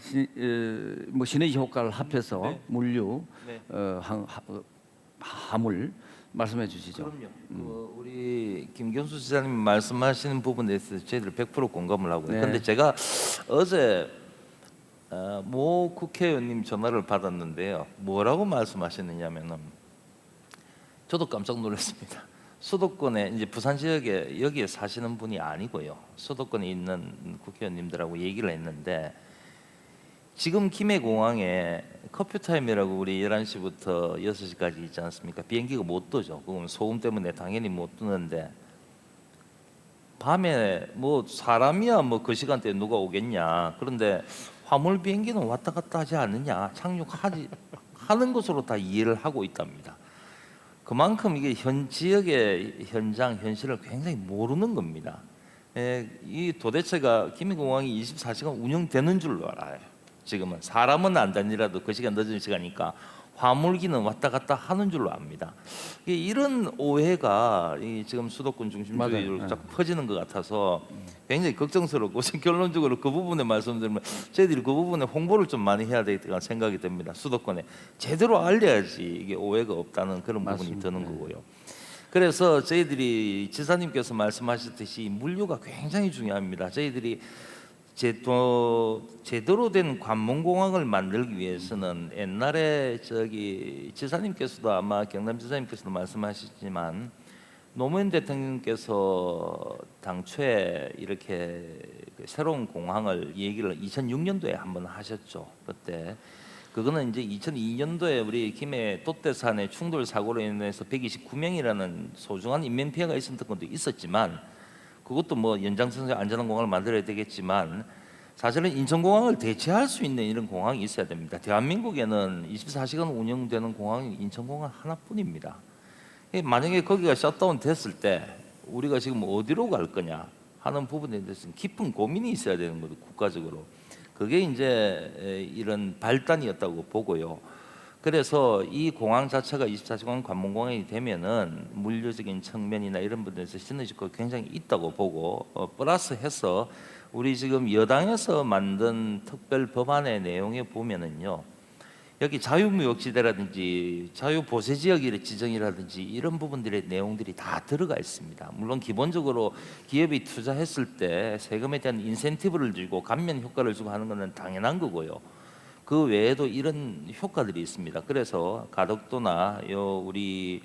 뭐 시너지 효과를 합해서 네. 물류, 네. 화물 말씀해 주시죠. 그럼요. 우리 김경수 지사님 말씀하시는 부분에 대해서 저희들 100% 공감을 하고요. 네. 그런데 제가 어제 모 국회의원님 전화를 받았는데요. 뭐라고 말씀하셨느냐면은 저도 깜짝 놀랐습니다. 수도권에 이제 부산 지역에 여기에 사시는 분이 아니고요. 수도권에 있는 국회의원님들하고 얘기를 했는데, 지금 김해공항에 커피 타임이라고 우리 11시부터 6시까지 있지 않습니까? 비행기가 못 뜨죠. 그건 소음 때문에 당연히 못 뜨는데, 밤에 뭐 사람이야 뭐 그 시간대에 누가 오겠냐. 그런데 화물 비행기는 왔다 갔다 하지 않느냐. 하는 것으로 다 이해를 하고 있답니다. 그만큼 이게 현 지역의 현장, 현실을 굉장히 모르는 겁니다. 이 도대체가 김해공항이 24시간 운영되는 줄로 알아요. 지금은 사람은 안 다니라도 그 시간 늦은 시간이니까 화물기는 왔다 갔다 하는 줄로 압니다. 이런 오해가 지금 수도권 중심주의로 자꾸 퍼지는 것 같아서 굉장히 걱정스럽고, 결론적으로 그 부분에 말씀드리면 저희들이 그 부분에 홍보를 좀 많이 해야 되겠다 생각이 듭니다. 수도권에 제대로 알려야지 이게 오해가 없다는 그런 부분이 드는 거고요. 그래서 저희들이 지사님께서 말씀하셨듯이 물류가 굉장히 중요합니다. 저희들이 제대로 된 관문공항을 만들기 위해서는 옛날에 지사님께서도 아마 경남지사님께서도 말씀하셨지만 노무현 대통령께서 당초에 이렇게 새로운 공항을 얘기를 2006년도에 한번 하셨죠. 그때 그거는 이제 2002년도에 우리 김해 돛대산의 충돌 사고로 인해서 129명이라는 소중한 인명 피해가 있었던 것도 있었지만, 그것도 뭐 연장선상 안전한 공항을 만들어야 되겠지만 사실은 인천공항을 대체할 수 있는 이런 공항이 있어야 됩니다. 대한민국에는 24시간 운영되는 공항이 인천공항 하나뿐입니다. 만약에 거기가 셧다운 됐을 때 우리가 지금 어디로 갈 거냐 하는 부분에 대해서는 깊은 고민이 있어야 되는 거죠, 국가적으로. 그게 이제 이런 발단이었다고 보고요. 그래서 이 공항 자체가 24시간 관문공항이 되면은 물류적인 측면이나 이런 부분에서 시너지가 굉장히 있다고 보고, 플러스해서 우리 지금 여당에서 만든 특별 법안의 내용에 보면은요, 여기 자유무역지대라든지 자유보세지역의 지정이라든지 이런 부분들의 내용들이 다 들어가 있습니다. 물론 기본적으로 기업이 투자했을 때 세금에 대한 인센티브를 주고 감면 효과를 주고 하는 것은 당연한 거고요. 그 외에도 이런 효과들이 있습니다. 그래서 가덕도나 우리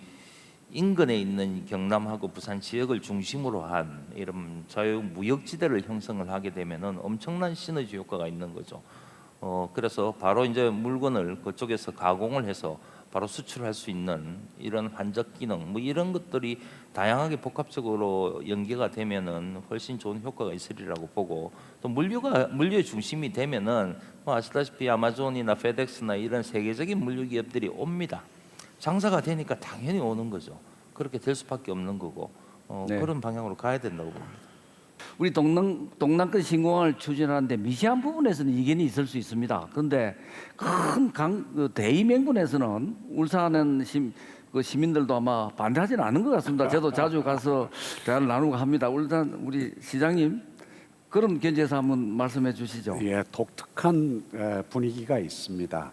인근에 있는 경남하고 부산 지역을 중심으로 한 이런 자유무역지대를 형성을 하게 되면은 엄청난 시너지 효과가 있는 거죠. 그래서 바로 이제 물건을 그쪽에서 가공을 해서 바로 수출할 수 있는 이런 환적 기능, 뭐 이런 것들이 다양하게 복합적으로 연계가 되면은 훨씬 좋은 효과가 있으리라고 보고, 또 물류의 중심이 되면은 뭐 아시다시피 아마존이나 페덱스나 이런 세계적인 물류 기업들이 옵니다. 장사가 되니까 당연히 오는 거죠. 그렇게 될 수밖에 없는 거고, 네. 그런 방향으로 가야 된다고 봅니다. 우리 동남권 신공항을 추진하는데 미세한 부분에서는 이견이 있을 수 있습니다. 그런데 큰 대의명분에서는 울산은 시민들도 아마 반대하지는 않은 것 같습니다. 저도 자주 가서 대화를 나누고 합니다. 울산 우리 시장님 그런 견지에서 한번 말씀해 주시죠. 예, 독특한 분위기가 있습니다.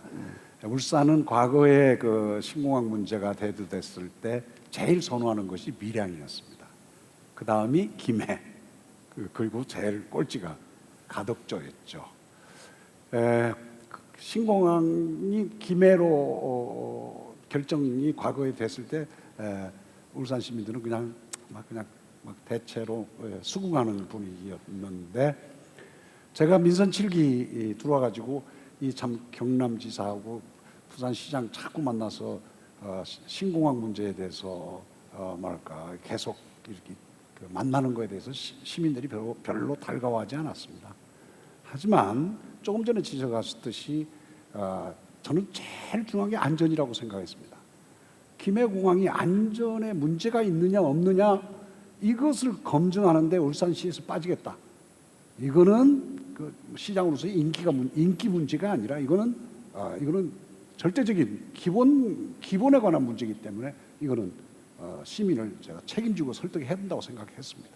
울산은 과거에 그 신공항 문제가 대두됐을 때 제일 선호하는 것이 밀양이었습니다. 그 다음이 김해, 그리고 제일 꼴찌가 가덕조였죠. 신공항이 김해로 결정이 과거에 됐을 때 울산 시민들은 그냥 대체로 수긍하는 분위기였는데, 제가 민선 7기 들어와가지고 이 참 경남지사하고 부산시장 자꾸 만나서 신공항 문제에 대해서 뭐랄까 계속 이렇게 그 만나는 거에 대해서 시민들이 별로 달가워하지 않았습니다. 하지만 조금 전에 지적하셨듯이 저는 제일 중요한 게 안전이라고 생각했습니다. 김해공항이 안전에 문제가 있느냐 없느냐 이것을 검증하는데 울산시에서 빠지겠다. 이거는 그 시장으로서의 인기 문제가 아니라 이거는 절대적인 기본에 관한 문제이기 때문에 이거는 시민을 제가 책임지고 설득해야 된다고 생각했습니다.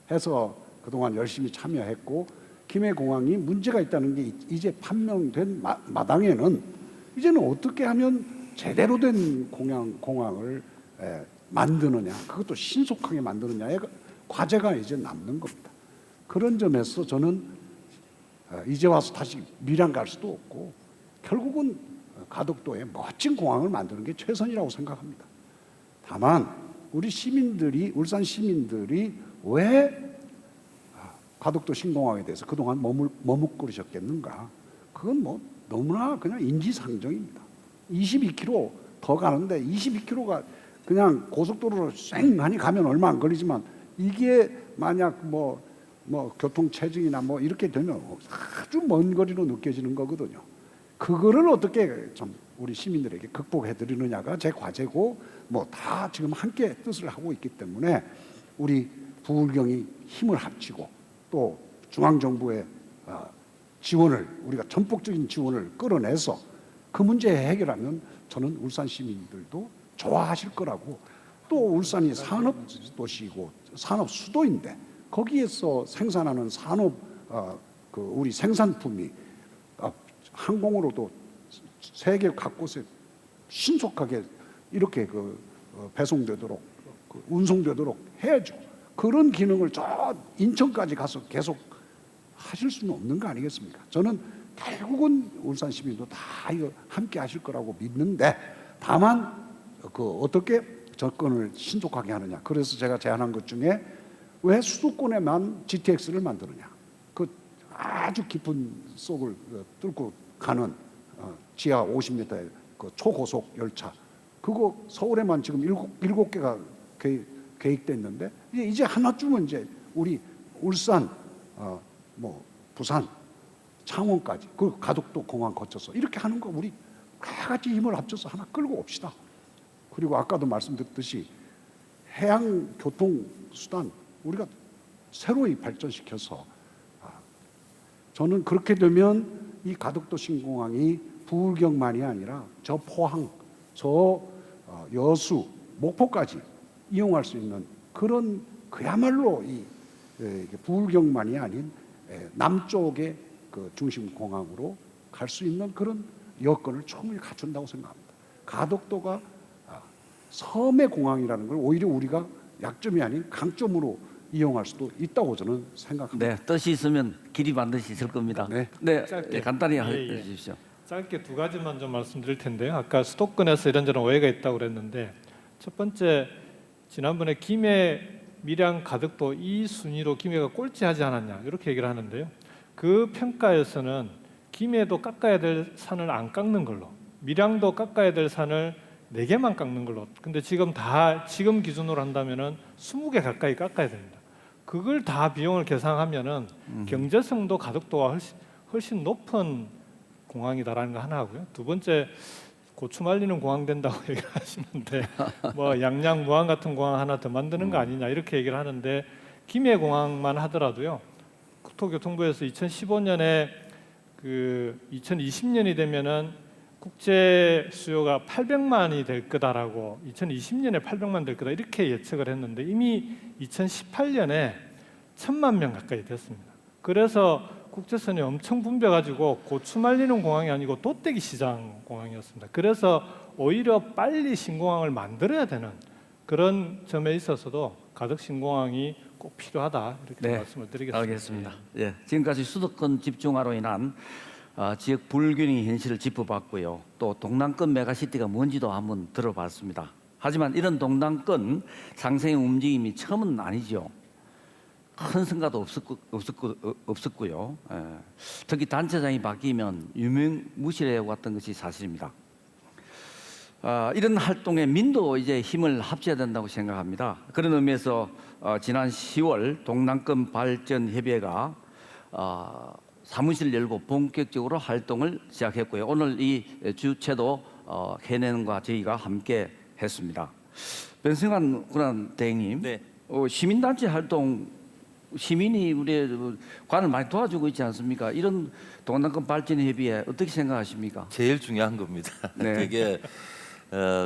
해서 그동안 열심히 참여했고 김해공항이 문제가 있다는 게 이제 판명된 마당에는 이제는 어떻게 하면 제대로 된 공항을 만드느냐, 그것도 신속하게 만드느냐의 과제가 이제 남는 겁니다. 그런 점에서 저는 이제 와서 다시 밀양 갈 수도 없고 결국은 가덕도에 멋진 공항을 만드는 게 최선이라고 생각합니다. 다만 우리 시민들이, 울산 시민들이 왜 가덕도 신공항에 대해서 그동안 머뭇거리셨겠는가? 그건 뭐 너무나 그냥 인지상정입니다. 22km 더 가는데 22km가 그냥 고속도로로 쌩하니 가면 얼마 안 걸리지만 이게 만약 뭐 교통 체증이나 뭐 이렇게 되면 아주 먼 거리로 느껴지는 거거든요. 그거를 어떻게 좀 우리 시민들에게 극복해 드리느냐가 제 과제고 뭐 다 지금 함께 뜻을 하고 있기 때문에 우리 부울경이 힘을 합치고 또 중앙정부의 지원을 우리가 전폭적인 지원을 끌어내서 그 문제 해결하면 저는 울산 시민들도 좋아하실 거라고 또 울산이 산업 도시이고 산업 수도인데 거기에서 생산하는 산업 그 우리 생산품이 항공으로도 세계 각곳에 신속하게 이렇게 배송되도록 운송되도록 해야죠. 그런 기능을 저 인천까지 가서 계속 하실 수는 없는 거 아니겠습니까? 저는 결국은 울산 시민도 다 이거 함께 하실 거라고 믿는데 다만 어떻게 접근을 신속하게 하느냐. 그래서 제가 제안한 것 중에 왜 수도권에만 GTX를 만드느냐. 그 아주 깊은 속을 뚫고 가는 지하 50m의 그 초고속 열차. 그거 서울에만 지금 7개가 계획됐는데 이제 하나쯤은 이제 우리 울산, 부산, 창원까지 그 가덕도 공항 거쳐서 이렇게 하는 거 우리 다 같이 힘을 합쳐서 하나 끌고 옵시다. 그리고 아까도 말씀드렸듯이 해양 교통 수단 우리가 새로이 발전시켜서 저는 그렇게 되면 이 가덕도 신공항이 부울경만이 아니라 저 포항, 저 여수, 목포까지 이용할 수 있는 그런 그야말로 이 부울경만이 아닌 남쪽의 그 중심 공항으로 갈 수 있는 그런 여건을 충분히 갖춘다고 생각합니다. 가덕도가 섬의 공항이라는 걸 오히려 우리가 약점이 아닌 강점으로 이용할 수도 있다고 저는 생각합니다. 네, 뜻이 있으면 길이 반드시 있을 겁니다. 네, 짧게. 간단히 해주십시오. 짧게 두 가지만 좀 말씀드릴 텐데요. 아까 수도권에서 이런저런 오해가 있다고 그랬는데 첫 번째 지난번에 김해, 밀양, 가덕도 이 순위로 김해가 꼴찌하지 않았냐 이렇게 얘기를 하는데요. 그 평가에서는 김해도 깎아야 될 산을 안 깎는 걸로, 밀양도 깎아야 될 산을 4개만 깎는 걸로. 근데 지금 기준으로 한다면은 20개 가까이 깎아야 됩니다. 그걸 다 비용을 계산하면은 경제성도 가덕도가 훨씬 높은 공항이다라는 거 하나 하고요. 두 번째 고추 말리는 공항 된다고 얘기를 하시는데 뭐 양양 무안 같은 공항 하나 더 만드는 거 아니냐 이렇게 얘기를 하는데 김해 공항만 하더라도요. 국토교통부에서 2015년에 2020년이 되면은 국제 수요가 800만이 될 거다라고 2020년에 800만 될 거다 이렇게 예측을 했는데 이미 2018년에 1000만 명 가까이 됐습니다. 그래서 국제선이 엄청 붐벼가지고 고추 말리는 공항이 아니고 돗대기 시장 공항이었습니다. 그래서 오히려 빨리 신공항을 만들어야 되는 그런 점에 있어서도 가덕 신공항이 꼭 필요하다 이렇게 말씀을 드리겠습니다. 알겠습니다. 예, 지금까지 수도권 집중화로 인한 지역 불균형 현실을 짚어봤고요. 또 동남권 메가시티가 뭔지도 한번 들어봤습니다. 하지만 이런 동남권 상생의 움직임이 처음은 아니죠. 큰 성과도 없었고요. 특히 단체장이 바뀌면 유명무실해 왔던 것이 사실입니다. 이런 활동에 민도 이제 힘을 합쳐야 된다고 생각합니다. 그런 의미에서 지난 10월 동남권 발전 협의회가 사무실 열고 본격적으로 활동을 시작했고요. 오늘 이 주최도 KNN과 저희가 함께 했습니다. 변승환 군안대행님, 네. 시민단체 활동 시민이 우리 관을 많이 도와주고 있지 않습니까? 이런 동남권 발전 협의회 어떻게 생각하십니까? 제일 중요한 겁니다. 네. 그게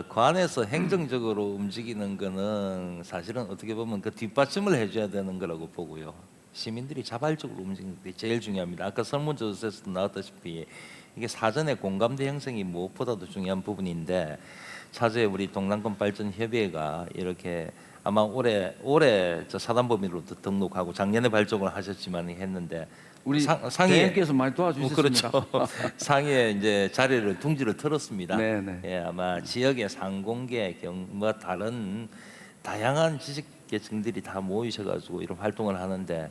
관에서 행정적으로 움직이는 거는 사실은 어떻게 보면 그 뒷받침을 해줘야 되는 거라고 보고요. 시민들이 자발적으로 움직이는 게 제일 중요합니다. 아까 설문조사에서도 나왔다시피 이게 사전에 공감대 형성이 무엇보다도 중요한 부분인데 차제에 우리 동남권 발전 협의회가 이렇게 아마 올해 저 사단법인으로도 등록하고 작년에 발족을 하셨지만 했는데 우리 상위에 대행께서 많이 도와주셨습니다. 그렇죠. 상위에 이제 자리를 둥지를 틀었습니다. 네네. 예, 아마 지역의 상공계, 뭐 다른 다양한 지식계층들이 다 모이셔가지고 이런 활동을 하는데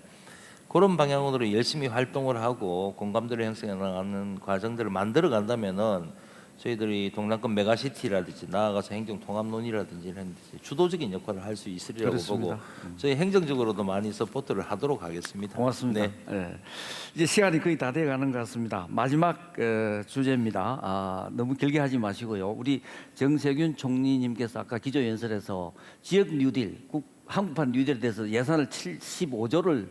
그런 방향으로 열심히 활동을 하고 공감대를 형성해 나가는 과정들을 만들어 간다면은 저희들이 동남권 메가시티라든지 나아가서 행정통합론이라든지 이런 주도적인 역할을 할 수 있으리라고 그렇습니다. 보고 저희 행정적으로도 많이 서포트를 하도록 하겠습니다. 고맙습니다. 네. 네. 이제 시간이 거의 다 돼가는 것 같습니다. 마지막 주제입니다. 너무 길게 하지 마시고요. 우리 정세균 총리님께서 아까 기조연설에서 지역 뉴딜, 한국판 뉴딜에 대해서 예산을 75조를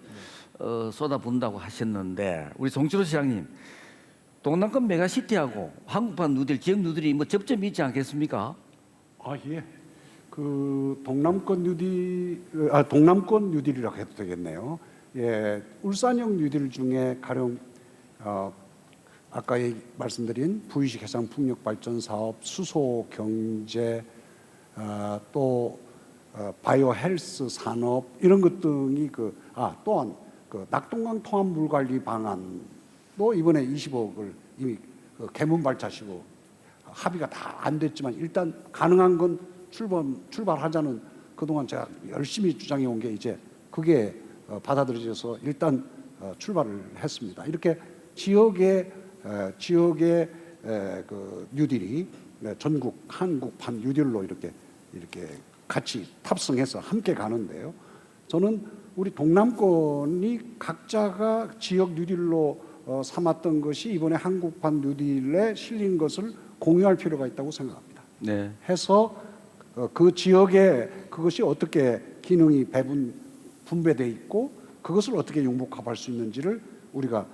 쏟아붓는다고 하셨는데 우리 송철호 시장님, 동남권 메가시티하고 한국판 뉴딜, 지역 뉴딜이 뭐 접점이 있지 않겠습니까? 예. 그 동남권 뉴딜이라고 해도 되겠네요. 예, 울산형 뉴딜 중에 가령 아까 말씀드린 부의식 해상 풍력 발전 사업, 수소 경제, 또 바이오 헬스 산업 이런 것 등이 또한 그 낙동강 통합 물 관리 방안도 이번에 20억을 이미 개문 발차시고 합의가 다 안 됐지만 일단 가능한 건 출발하자는 그동안 제가 열심히 주장해 온 게 이제 그게 받아들여져서 일단 출발을 했습니다. 이렇게 지역의 그 뉴딜이 전국 한국판 뉴딜로 이렇게 같이 탑승해서 함께 가는데요. 저는 우리 동남권이 각자가 지역 뉴딜로 삼았던 것이 이번에 한국판 뉴딜에 실린 것을 공유할 필요가 있다고 생각합니다. 네. 해서 그 지역에 그것이 어떻게 기능이 분배돼 있고 그것을 어떻게 융복합할 수 있는지를 우리가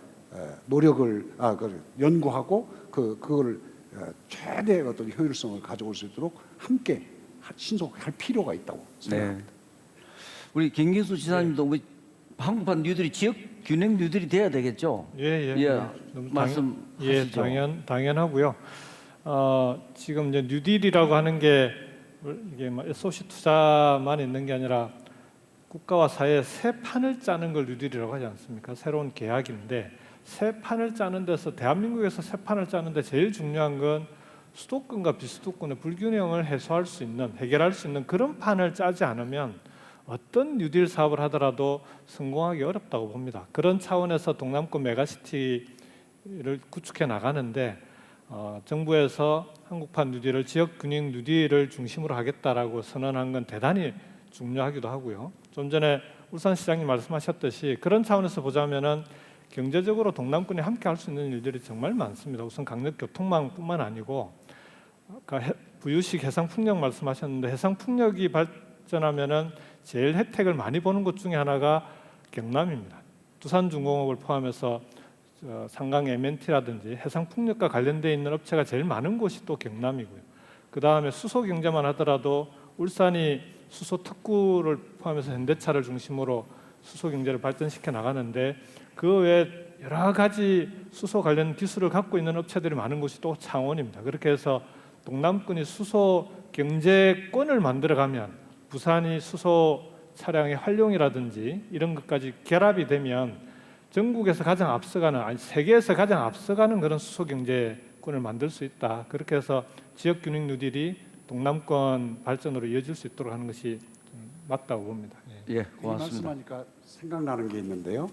노력을 연구하고 그걸 최대의 어떤 효율성을 가져올 수 있도록 함께 신속할 필요가 있다고 생각합니다. 네. 우리 김경수 지사님도 우리 한국판 뉴딜이 지역 균형 뉴딜이 돼야 되겠죠? 예. 말씀하시죠. 당연하고요. 지금 이제 뉴딜이라고 하는 게 이게 SOC 투자만 있는 게 아니라 국가와 사회의 새 판을 짜는 걸 뉴딜이라고 하지 않습니까? 새로운 계약인데 새 판을 짜는 데서 대한민국에서 새 판을 짜는데 제일 중요한 건 수도권과 비수도권의 불균형을 해결할 수 있는 그런 판을 짜지 않으면 어떤 뉴딜 사업을 하더라도 성공하기 어렵다고 봅니다. 그런 차원에서 동남권 메가시티를 구축해 나가는데 정부에서 한국판 뉴딜을 지역 균형 뉴딜을 중심으로 하겠다라고 선언한 건 대단히 중요하기도 하고요. 좀 전에 울산시장님 말씀하셨듯이 그런 차원에서 보자면은 경제적으로 동남권이 함께 할 수 있는 일들이 정말 많습니다. 우선 강력교통망뿐만 아니고 아까 부유식 해상풍력 말씀하셨는데 해상풍력이 발전하면은 제일 혜택을 많이 보는 곳 중에 하나가 경남입니다. 두산중공업을 포함해서 상강 MNT라든지 해상풍력과 관련되어 있는 업체가 제일 많은 곳이 또 경남이고요. 그 다음에 수소 경제만 하더라도 울산이 수소 특구를 포함해서 현대차를 중심으로 수소 경제를 발전시켜 나가는데 그 외에 여러 가지 수소 관련 기술을 갖고 있는 업체들이 많은 곳이 또 창원입니다. 그렇게 해서 동남권이 수소 경제권을 만들어가면 부산이 수소 차량의 활용이라든지 이런 것까지 결합이 되면 전국에서 가장 앞서가는 세계에서 가장 앞서가는 그런 수소 경제권을 만들 수 있다. 그렇게 해서 지역 균형 뉴딜이 동남권 발전으로 이어질 수 있도록 하는 것이 맞다고 봅니다. 예, 이 고맙습니다. 말씀하니까 생각나는 게 있는데요.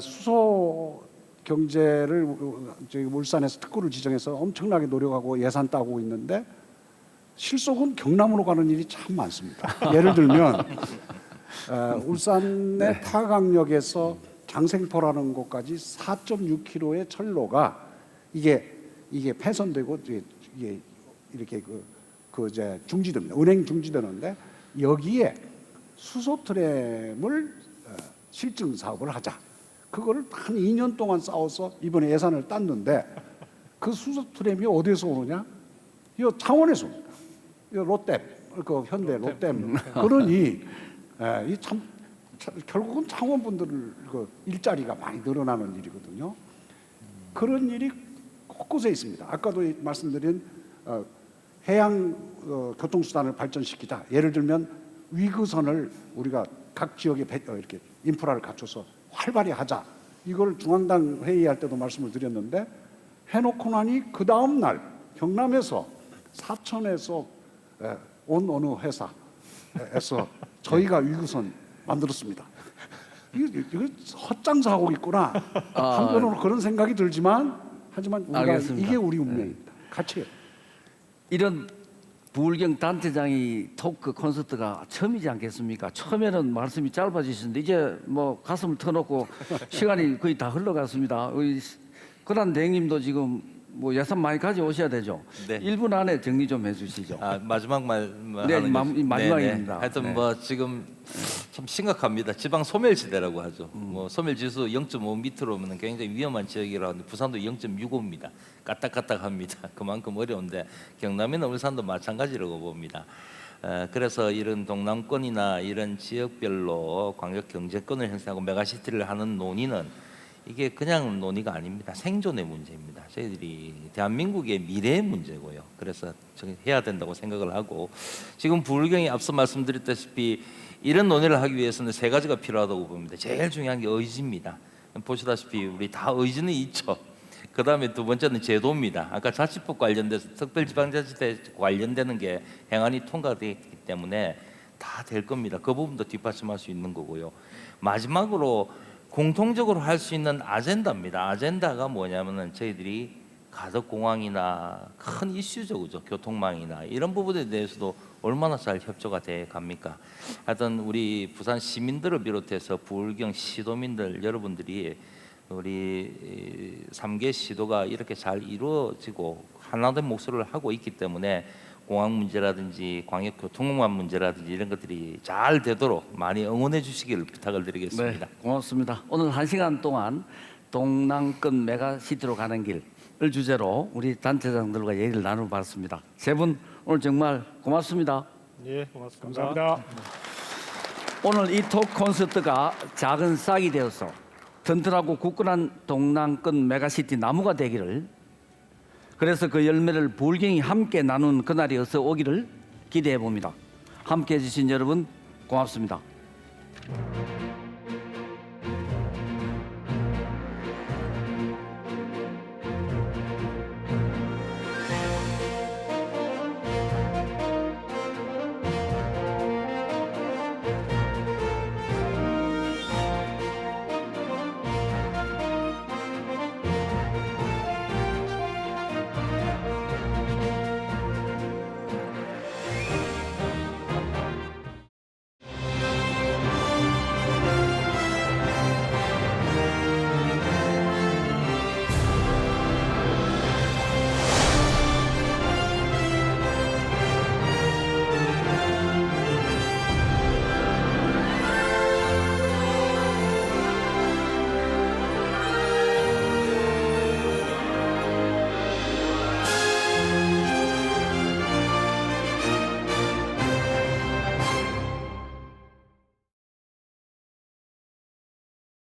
수소 경제를 저희 울산에서 특구를 지정해서 엄청나게 노력하고 예산 따고 있는데 실속은 경남으로 가는 일이 참 많습니다. 예를 들면 울산의 타강역에서 장생포라는 곳까지 4.6km의 철로가 이게 폐선되고 이게 이렇게 이제 중지됩니다. 운행 중지되는데 여기에 수소 트램을 실증 사업을 하자. 그거를 한 2년 동안 싸워서 이번에 예산을 땄는데 그 수소 트램이 어디서 오느냐? 이 창원에서 옵니다. 이 롯댐, 그 현대 롯댐. 그러니 이 참 결국은 창원 분들 그 일자리가 많이 늘어나는 일이거든요. 그런 일이 곳곳에 있습니다. 아까도 말씀드린 해양 교통수단을 발전시키자. 예를 들면 위그선을 우리가 각 지역에 이렇게 인프라를 갖춰서 활발히 하자. 이걸 중앙당 회의할 때도 말씀을 드렸는데 해놓고 나니 그 다음 날 경남에서 사천에서 온 어느 회사에서 저희가 위그선 만들었습니다. 이거 헛장사하고 있구나. 한편으로 그런 생각이 들지만 하지만 우리가 알겠습니다. 이게 우리 운명입니다. 같이 이런 부울경 단체장이 토크 콘서트가 처음이지 않겠습니까? 처음에는 말씀이 짧아지시는데 이제 뭐 가슴을 터놓고 시간이 거의 다 흘러갔습니다. 그란 대행님도 지금 뭐 예산 많이 가져오셔야 되죠. 네. 1분 안에 정리 좀 해주시죠. 마지막 말만 네, 하는 마지막입니다. 하여튼 네. 뭐 지금 참 심각합니다. 지방 소멸지대라고 하죠. 뭐 소멸지수 0.5 밑으로 오면 굉장히 위험한 지역이라고 하는데 부산도 0.65입니다. 까딱까딱합니다. 그만큼 어려운데 경남이나 울산도 마찬가지라고 봅니다. 그래서 이런 동남권이나 이런 지역별로 광역 경제권을 형성하고 메가시티를 하는 논의는 이게 그냥 논의가 아닙니다. 생존의 문제입니다. 저희들이 대한민국의 미래의 문제고요. 그래서 해야 된다고 생각을 하고 지금 부울경이 앞서 말씀드렸다시피 이런 논의를 하기 위해서는 세 가지가 필요하다고 봅니다. 제일 중요한 게 의지입니다. 보시다시피 우리 다 의지는 있죠. 그 다음에 두 번째는 제도입니다. 아까 자치법 관련돼서 특별지방자치대 관련되는 게 행안이 통과되기 때문에 다 될 겁니다. 그 부분도 뒷받침할 수 있는 거고요. 마지막으로 공통적으로 할 수 있는 아젠다입니다. 아젠다가 뭐냐면은 저희들이 가덕공항이나 큰 이슈죠, 그죠? 교통망이나 이런 부분에 대해서도 얼마나 잘 협조가 돼 갑니까? 하여튼 우리 부산 시민들을 비롯해서 부울경 시도민들 여러분들이 우리 3개 시도가 이렇게 잘 이루어지고 하나된 목소리를 하고 있기 때문에 공항 문제라든지 광역교통망 문제라든지 이런 것들이 잘 되도록 많이 응원해 주시기를 부탁을 드리겠습니다. 네, 고맙습니다. 오늘 1시간 동안 동남권 메가시티로 가는 길을 주제로 우리 단체장들과 얘기를 나눠봤습니다. 세 분 오늘 정말 고맙습니다. 예, 고맙습니다. 감사합니다. 오늘 이 토크 콘서트가 작은 싹이 되어서 튼튼하고 굳건한 동남권 메가시티 나무가 되기를, 그래서 그 열매를 부울경이 함께 나눈 그날이 어서 오기를 기대해 봅니다. 함께 해주신 여러분 고맙습니다.